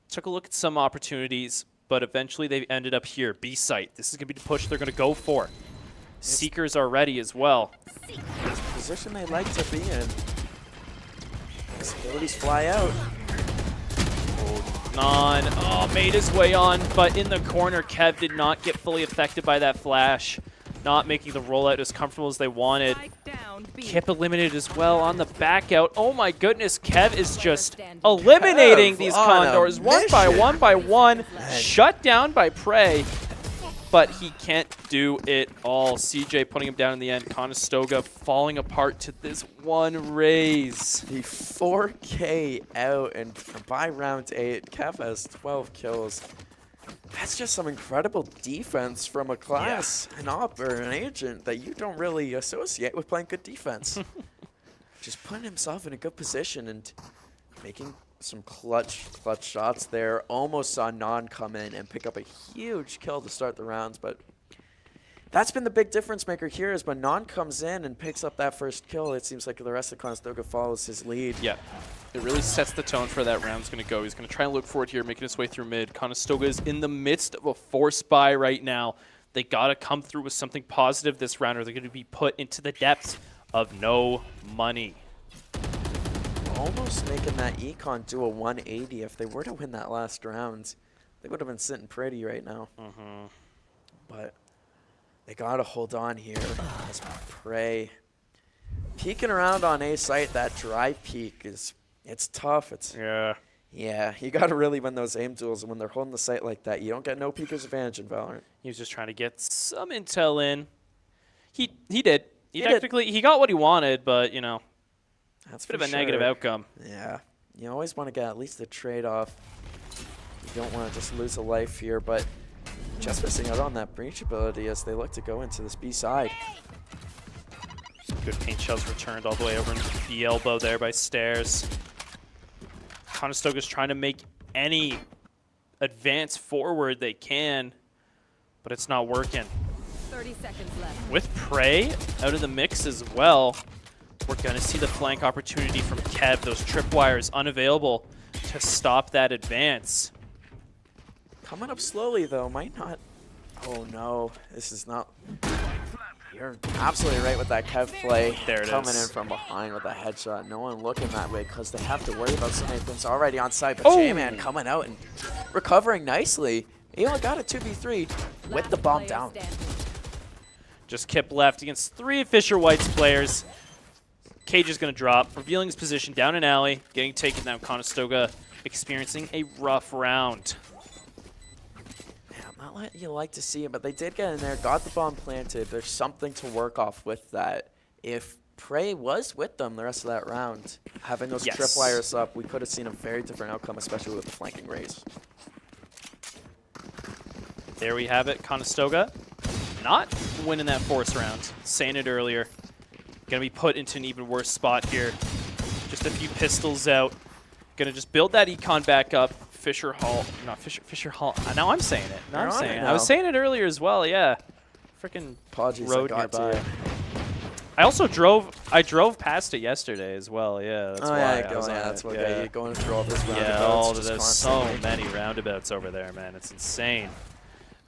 took a look at some opportunities, but eventually they ended up here. B site. This is going to be the push they're going to go for. Seekers are ready as well. It's a position they like to be in. Abilities fly out. Non. Oh, made his way on, but in the corner, Kev did not get fully affected by that flash. Not making the rollout as comfortable as they wanted. Kip eliminated as well on the back out. Oh my goodness, Kev is just eliminating these Condors one by one by one. Shut down by Prey. but he can't do it all. CJ putting him down in the end. Conestoga falling apart to this one raise. The 4K out, and by round 8, Kev has 12 kills. That's just some incredible defense from a class, an op or an agent that you don't really associate with playing good defense. Just putting himself in a good position and making some clutch shots there. Almost saw Non come in and pick up a huge kill to start the rounds, but that's been the big difference maker here is when Non comes in and picks up that first kill, it seems like the rest of Conestoga follows his lead. Yeah, it really sets the tone for that round's going to go. He's going to try and look for it here, making his way through mid. Conestoga is in the midst of a force buy right now. They got to come through with something positive this round or they're going to be put into the depths of no money. Almost making that Econ do a 180. If they were to win that last round, they would have been sitting pretty right now. But they got to hold on here as Prey peeking around on A site. That drive peek it's tough. Yeah, you got to really win those aim duels, and when they're holding the site like that, you don't get no peeker's advantage in Valorant. He was just trying to get some intel in. He did. He got what he wanted, but you know, that's a bit of a negative outcome. Yeah, you always want to get at least a trade-off. You don't want to just lose a life here, but just missing out on that breach ability as they look to go into this B side. Good paint shells returned all the way over the elbow there by Stairs. Conestoga's trying to make any advance forward they can, but it's not working. 30 seconds left. With Prey out of the mix as well, we're going to see the flank opportunity from Kev. Those tripwires unavailable to stop that advance. Coming up slowly, though. Might not. Oh, no. This is not. You're absolutely right with that Kev play. There it is. Coming in from behind with a headshot. No one looking that way because they have to worry about so many things already on site. But J-Man coming out and recovering nicely. He only got a 2v3 with the bomb down. Just Kip left against 3 Fisher White's players. Cage is going to drop, revealing his position down an alley, getting taken down. Conestoga experiencing a rough round. Not what you like to see it, but they did get in there, got the bomb planted. There's something to work off with that. If Prey was with them the rest of that round, having those tripwires up, we could have seen a very different outcome, especially with the flanking raise. There we have it. Conestoga not winning that force round. Saying it earlier. Going to be put into an even worse spot here. Just a few pistols out. Going to just build that econ back up. Fisher Hall, not Fisher Hall. Now I'm saying it. Now I'm saying it. I was saying it earlier as well. Yeah, freaking road nearby. I also drove. I drove past it yesterday as well. Yeah, that's why. That's what you going through all this roundabouts. Yeah, all of those. So many roundabouts over there, man. It's insane.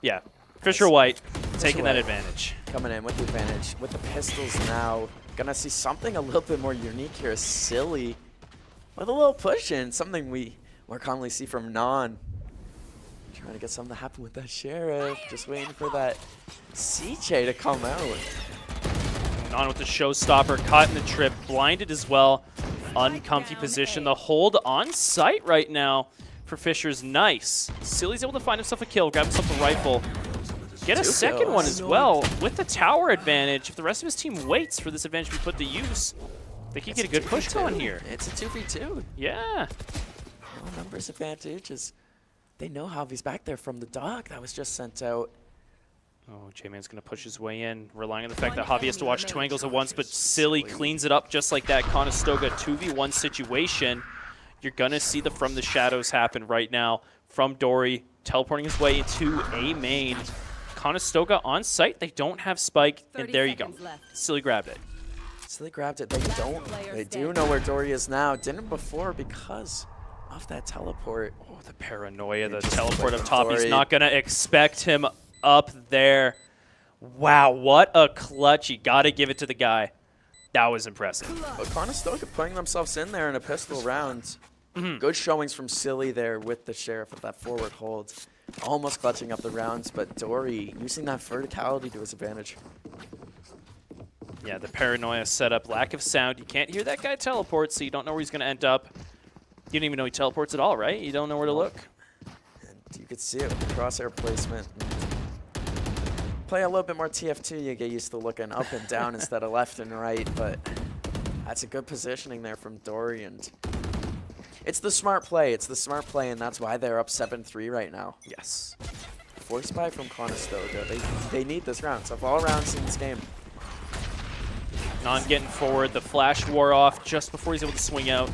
Yeah, Fisher White taking that advantage. Coming in with the advantage with the pistols now. Gonna see something a little bit more unique here. Silly with a little push in. Something we more commonly see from Non. Trying to get something to happen with that Sheriff. Just waiting for that CJ to come out. Non with the showstopper, caught in the trip, blinded as well. Uncomfy position. The hold on site right now for Fisher's nice. Silly's able to find himself a kill, grab himself a rifle. Get a second one as well with the tower advantage. If the rest of his team waits for this advantage to be put to use, they can get a good push going here. It's a 2v2. Yeah. Numbers advantage is they know Javi's back there from the dog that was just sent out. Oh, J-Man's going to push his way in, relying on the fact that Javi has to watch 2 angles at once, but Silly cleans it up just like that. Conestoga 2v1 situation. You're going to see the From the Shadows happen right now from Dory, teleporting his way into A main. Conestoga on site. They don't have Spike, and there you go. Silly grabbed it. Silly grabbed it. They do know where Dory is now. Didn't before because of that teleport. Oh, the paranoia, the teleport up top. He's not going to expect him up there. Wow, what a clutch. You got to give it to the guy. That was impressive. But Conestoga putting themselves in there in a pistol round. Good showings from Silly there with the Sheriff with that forward hold. Almost clutching up the rounds, but Dory using that verticality to his advantage. Yeah, the paranoia setup, lack of sound. You can't hear that guy teleport, so you don't know where he's going to end up. You don't even know he teleports at all, right? You don't know where to look. And you could see it with the crosshair placement. Play a little bit more TF2, you get used to looking up and down instead of left and right, but that's a good positioning there from Dory, and it's the smart play. It's the smart play, and that's why they're up 7-3 right now. Yes. Force buy from Conestoga. They need this round. So all rounds in this game. Non getting forward. The flash wore off just before he's able to swing out.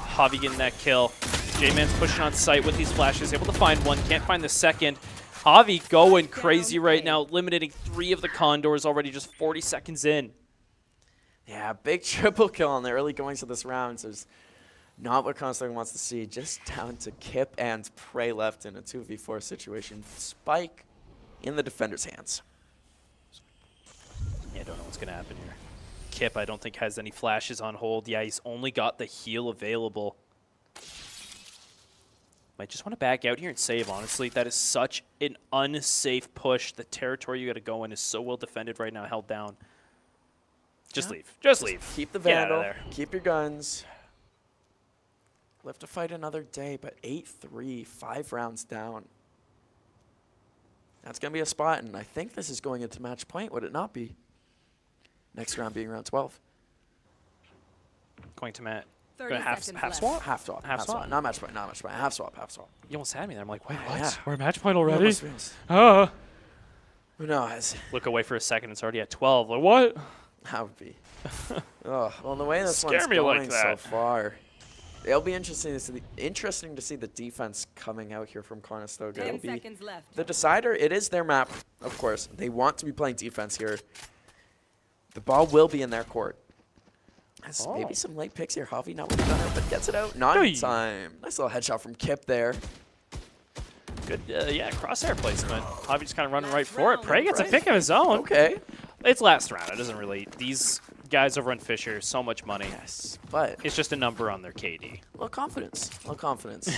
Javi getting that kill. J-Man's pushing on site with these flashes. Able to find one. Can't find the second. Javi going crazy right now. Eliminating 3 of the Condors already just 40 seconds in. Yeah, big triple kill on the early goings of this round. So there's not what Conestoga wants to see. Just down to Kip and Prey left in a 2v4 situation. Spike in the defender's hands. Yeah, I don't know what's going to happen here. Kip, I don't think, has any flashes on hold. Yeah, he's only got the heal available. Might just want to back out here and save, honestly. That is such an unsafe push. The territory you got to go in is so well defended right now, held down. Just leave. Just leave. Keep the Get out of Vandal. there. Keep your guns. Live to fight another day, but 8-3, 5 rounds down. That's going to be a spot, and I think this is going into match point, would it not be? Next round being round 12. Going to Matt. 30 half seconds swap? left. Half swap. Half swap. Not match point, not match point. Half swap, half swap. You almost had me there. I'm like, wait, what? Yeah. We're at match point already? Almost feels. Oh. Who knows? Look away for a second. It's already at 12. Like, what? That would be. Oh, well, the way this Scare one's me like going so that. far, it'll be interesting to see the defense coming out here from Conestoga. 10 It'll be seconds left. the decider. It is their map, of course. They want to be playing defense here. The ball will be in their court. Maybe some late picks here. Javi not with the gunner, but gets it out. Not in time. Nice little headshot from Kip there. Good, yeah, crosshair placement. Javi just kind of running right for it. Prey gets a pick of his own. Okay. It's last round. It doesn't really. These guys over on Fisher, so much money. Yes, but It's just a number on their KD. a little confidence. A little confidence.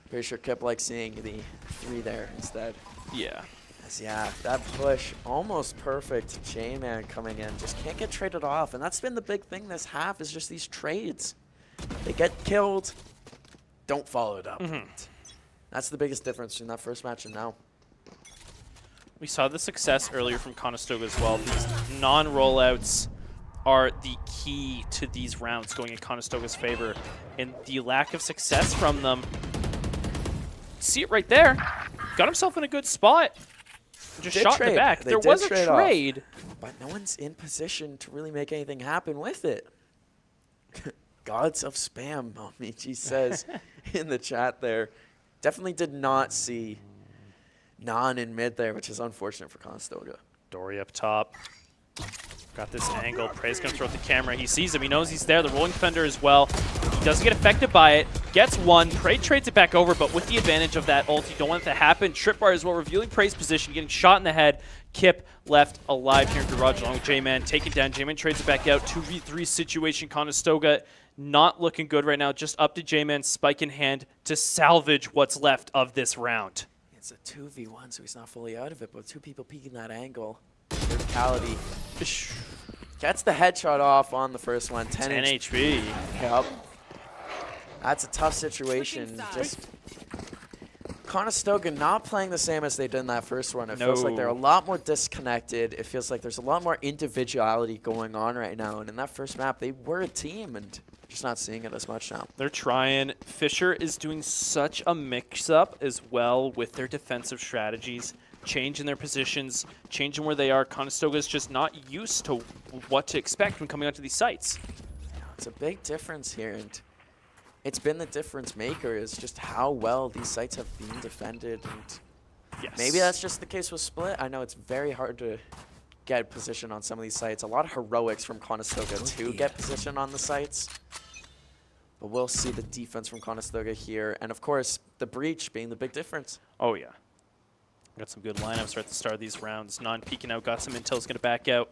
Pretty sure Kip likes seeing the 3 there instead. Yeah. Yeah, that push almost perfect. J-Man coming in, just can't get traded off, and that's been the big thing this half is just these trades. They get killed, don't follow it up. That's the biggest difference between that first match and now. We saw the success earlier from Conestoga as well. These non-rollouts are the key to these rounds going in Conestoga's favor, and the lack of success from them. See it right there. Got himself in a good spot. Just shot in the back. There was a trade. But no one's in position to really make anything happen with it. Gods of spam, Momichi says in the chat there. Definitely did not see Non in mid there, which is unfortunate for Conestoga. Dory up top. Got this angle. Prey's going to throw at the camera. He sees him. He knows he's there. The rolling defender as well. He doesn't get affected by it. Gets one. Prey trades it back over, but with the advantage of that ult, you don't want it to happen. Trip bar as well, revealing Prey's position, getting shot in the head. Kip left alive here in Garage along with J-Man. Taken down. J-Man trades it back out. 2v3 situation. Conestoga not looking good right now. Just up to J-Man, spike in hand to salvage what's left of this round. It's a 2v1, so he's not fully out of it, but 2 people peeking that angle. Verticality. Gets the headshot off on the first one. 10 HP. Yep. That's a tough situation. Just Conestoga not playing the same as they did in that first one. It feels like they're a lot more disconnected. It feels like there's a lot more individuality going on right now. And in that first map, they were a team and just not seeing it as much now. They're trying. Fisher is doing such a mix-up as well with their defensive strategies, changing their positions, changing where they are. Conestoga is just not used to what to expect when coming onto these sites. It's a big difference here, and it's been the difference maker is just how well these sites have been defended. And maybe that's just the case with Split. I know it's very hard to get position on some of these sites. A lot of heroics from Conestoga to get position on the sites. But we'll see the defense from Conestoga here. And of course, the breach being the big difference. Oh, yeah. Got some good lineups right at the start of these rounds. Non-peeking out, got some intel, is going to back out.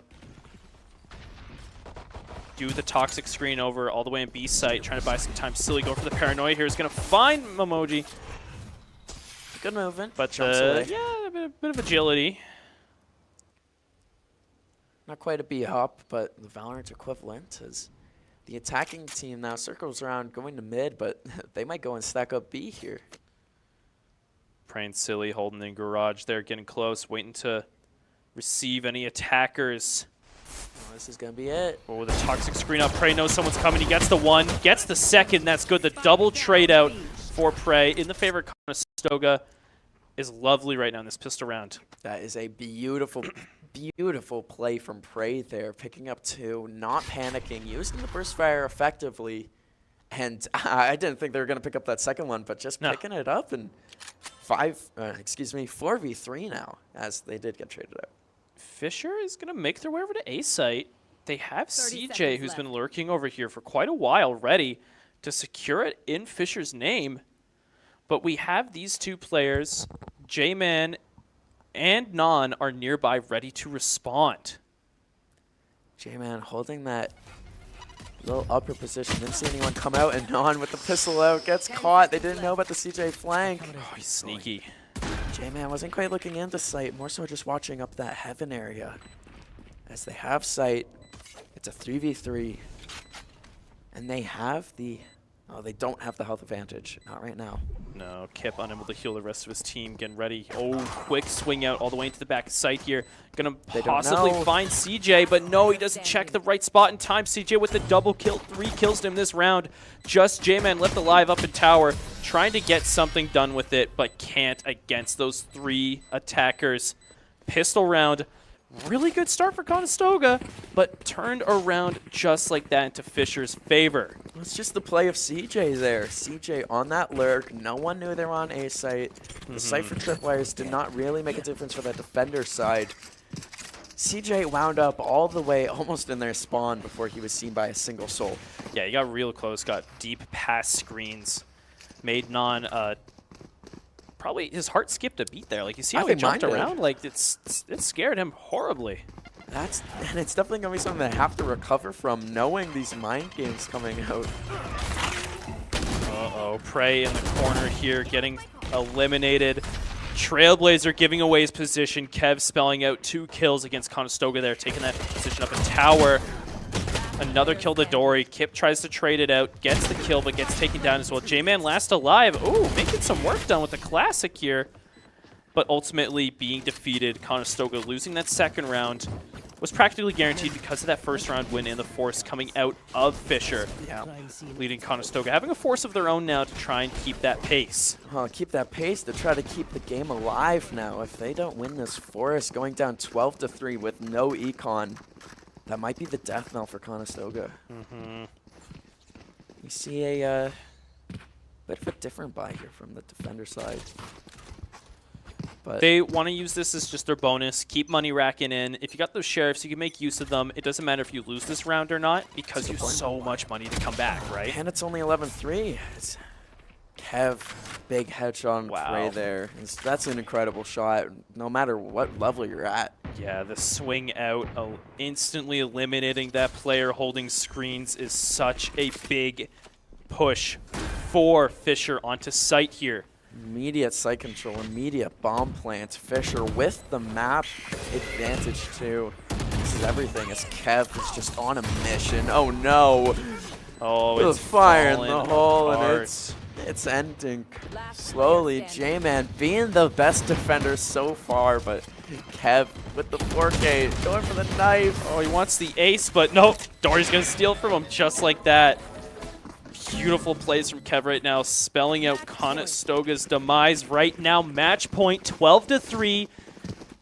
Do the toxic screen over all the way in B site, trying to buy some time. Silly go for the paranoia here. Is going to find Momoji. Good movement. But yeah, a bit of agility. Not quite a B-hop, but the Valorant equivalent is the attacking team now circles around going to mid, but they might go and stack up B here. Prey and Silly holding in garage there, getting close, waiting to receive any attackers. Oh, this is going to be it. Oh, the toxic screen up. Prey knows someone's coming. He gets the one, gets the second. That's good. The double trade out for Prey in the favor of Conestoga is lovely right now in this pistol round. That is a beautiful, beautiful play from Prey there, picking up 2, not panicking, using the burst fire effectively. And I didn't think they were going to pick up that second one, but just picking it up and 4v3 now, as they did get traded out. Fisher is going to make their way over to A site. They have 30 CJ, seconds who's left. been lurking over here for quite a while, ready to secure it in Fisher's name. But we have these 2 players, J-Man and Non, are nearby, ready to respond. J-Man holding that little upper position. Didn't see anyone come out, and Non with the pistol out gets caught. They didn't know about the CJ flank. Oh, he's sneaky. J-Man wasn't quite looking into sight, more so just watching up that heaven area. As they have sight, it's a 3v3. And they have the... Oh, they don't have the health advantage. Not right now. No, Kip unable to heal the rest of his team, getting ready. Oh, quick swing out all the way into the back site here. Gonna possibly find CJ, but no, he doesn't check the right spot in time. CJ with the double kill, 3 kills to him this round. Just J-Man left alive up in tower, trying to get something done with it, but can't against those 3 attackers. Pistol round. Really good start for Conestoga, but turned around just like that into Fisher's favor. It's just the play of CJ there. CJ on that lurk. No one knew they were on A site. The Cypher tripwires did not really make a difference for that defender side. CJ wound up all the way almost in their spawn before he was seen by a single soul. Yeah, he got real close, got deep past screens, made Non probably his heart skipped a beat there. Like, you see how he jumped around? Like, it scared him horribly. And it's definitely going to be something they have to recover from, knowing these mind games coming out. Uh-oh, Prey in the corner here, getting eliminated. Trailblazer giving away his position. Kev spelling out 2 kills against Conestoga there, taking that position up in tower. Another kill to Dory. Kip tries to trade it out, gets the kill, but gets taken down as well. J-Man last alive. Ooh, making some work done with the classic here. But ultimately being defeated. Conestoga losing that second round was practically guaranteed because of that first round win in the force coming out of Fisher. Yeah. Leading Conestoga, having a force of their own now to try and keep that pace. Keep that pace to try to keep the game alive now. If they don't win this forest, going down 12-3 with no econ, that might be the death knell for Conestoga. We see a bit of a different buy here from the defender side. But they want to use this as just their bonus, keep money racking in. If you got those sheriffs, you can make use of them. It doesn't matter if you lose this round or not because you have so much money to come back, right? And it's only 11-3. It's Kev, big headshot on Prey there. That's an incredible shot, no matter what level you're at. Yeah, the swing out, instantly eliminating that player holding screens is such a big push for Fisher onto site here. Immediate site control, immediate bomb plant. Fisher with the map advantage too. This is everything as Kev is just on a mission. Oh no! Oh, it's fire in the hole apart. and it's ending slowly. J-Man being the best defender so far, but Kev with the 4K going for the knife. Oh, he wants the ace, but no, Dory's gonna steal from him just like that. Beautiful plays from Kev right now, spelling out Conestoga's demise right now. Match point, 12-3.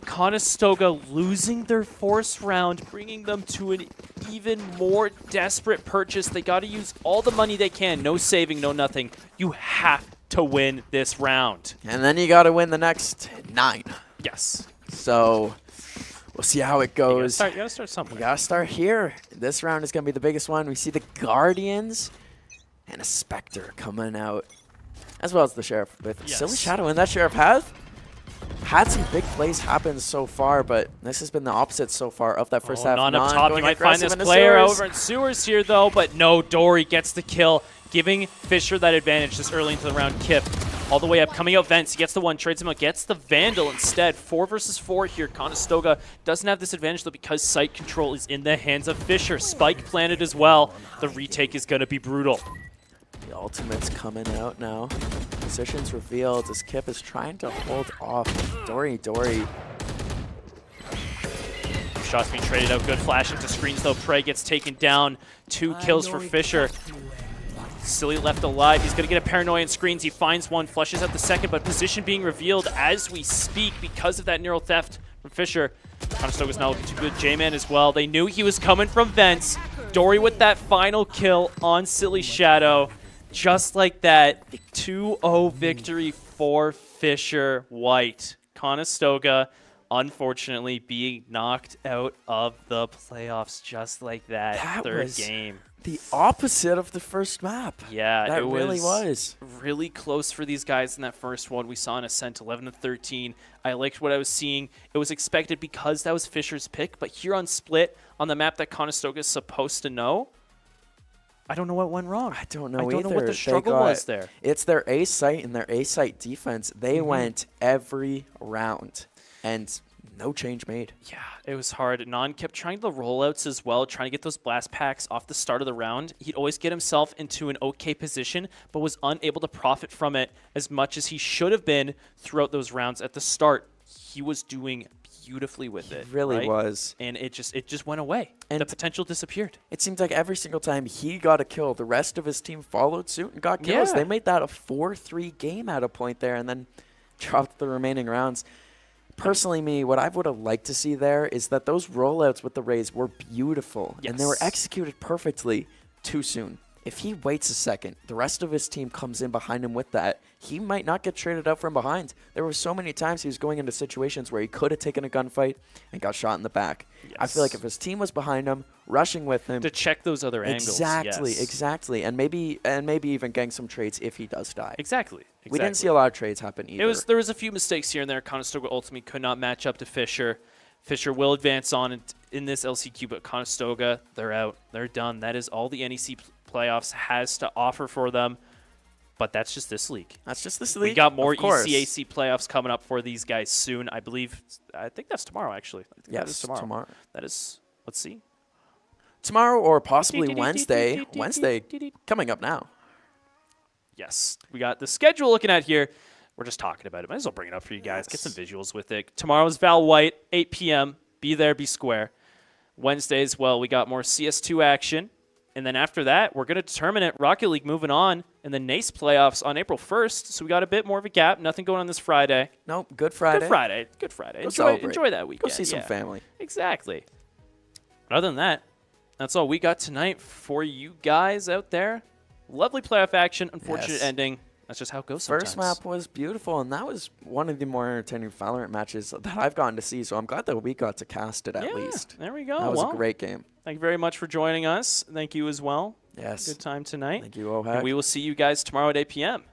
Conestoga losing their force round, bringing them to an even more desperate purchase. They got to use all the money they can. No saving, no nothing. You have to win this round. And then you got to win the next 9. Yes. So we'll see how it goes. You gotta start somewhere. You got to start here. This round is going to be the biggest one. We see the Guardians and a Spectre coming out, as well as the Sheriff with Silly Shadow. And that Sheriff has had some big plays happen so far, but this has been the opposite so far of that first half. Non up top, you might find this player over in sewers here though, but no, Dory gets the kill, giving Fisher that advantage this early into the round. Kip all the way up, coming out vents, he gets the one, trades him out, gets the Vandal instead. 4 versus 4 here. Conestoga doesn't have this advantage though because site control is in the hands of Fisher. Spike planted as well. The retake is going to be brutal. The ultimate's coming out now. Positions revealed as Kip is trying to hold off Dory. Shots being traded out. Good flash into screens, though. Prey gets taken down. 2 kills for Fisher. Silly left alive. He's going to get a paranoia in screens. He finds one, flushes out the second, but position being revealed as we speak because of that neural theft from Fisher. Conestoga's not looking too good. J-Man as well. They knew he was coming from vents. Dory with that final kill on Silly Shadow. Just like that, 2-0 victory for Fisher White. Conestoga, unfortunately, being knocked out of the playoffs just like that. That Third was game. The opposite of the first map. Yeah, that it really was really close for these guys in that first one. We saw an Ascent 11-13. I liked what I was seeing. It was expected because that was Fisher's pick, but here on Split, on the map that Conestoga is supposed to know, I don't know what went wrong. I don't know I don't either. know what the struggle was there. It's their A site and their A site defense. They went every round, and no change made. Yeah, it was hard. Non kept trying the rollouts as well, trying to get those blast packs off the start of the round. He'd always get himself into an okay position, but was unable to profit from it as much as he should have been throughout those rounds. At the start, he was doing beautifully with it. Really was. And it just went away. And the potential disappeared. It seemed like every single time he got a kill, the rest of his team followed suit and got kills. Yeah. They made that a 4-3 game at a point there and then dropped the remaining rounds. Personally, what I would have liked to see there is that those rollouts with the Rays were beautiful. Yes. And they were executed perfectly too soon. If he waits a second, the rest of his team comes in behind him with that, he might not get traded out from behind. There were so many times he was going into situations where he could have taken a gunfight and got shot in the back. Yes. I feel like if his team was behind him, rushing with him. To check those other angles. Exactly. And maybe even getting some trades if he does die. Exactly. We didn't see a lot of trades happen either. There was a few mistakes here and there. Conestoga ultimately could not match up to Fisher. Fisher will advance on in this LCQ, but Conestoga, they're out. They're done. That is all the NEC Playoffs has to offer for them. But that's just this league. That's just this league. We got more ECAC playoffs coming up for these guys soon. I think that's tomorrow, actually. Yes, that is tomorrow. That is, let's see. Tomorrow or possibly Wednesday. Wednesday coming up now. Yes, we got the schedule looking at here. We're just talking about it. Might as well bring it up for you guys. Get some visuals with it. Tomorrow's Val White, 8 p.m. Be there, be square. Wednesday as well, we got more CS2 action. And then after that, we're going to determine it. Rocket League moving on in the NACE playoffs on April 1st. So we got a bit more of a gap. Nothing going on this Friday. Nope, Good Friday. Good Friday. Enjoy that weekend. Go see some family. Exactly. But other than that, that's all we got tonight for you guys out there. Lovely playoff action. Unfortunate ending. That's just how it goes sometimes. First map was beautiful, and that was one of the more entertaining Valorant matches that I've gotten to see, so I'm glad that we got to cast it at least. There we go. That was a great game. Thank you very much for joining us. Thank you as well. Yes. Good time tonight. Thank you, Ohak. And we will see you guys tomorrow at 8 p.m.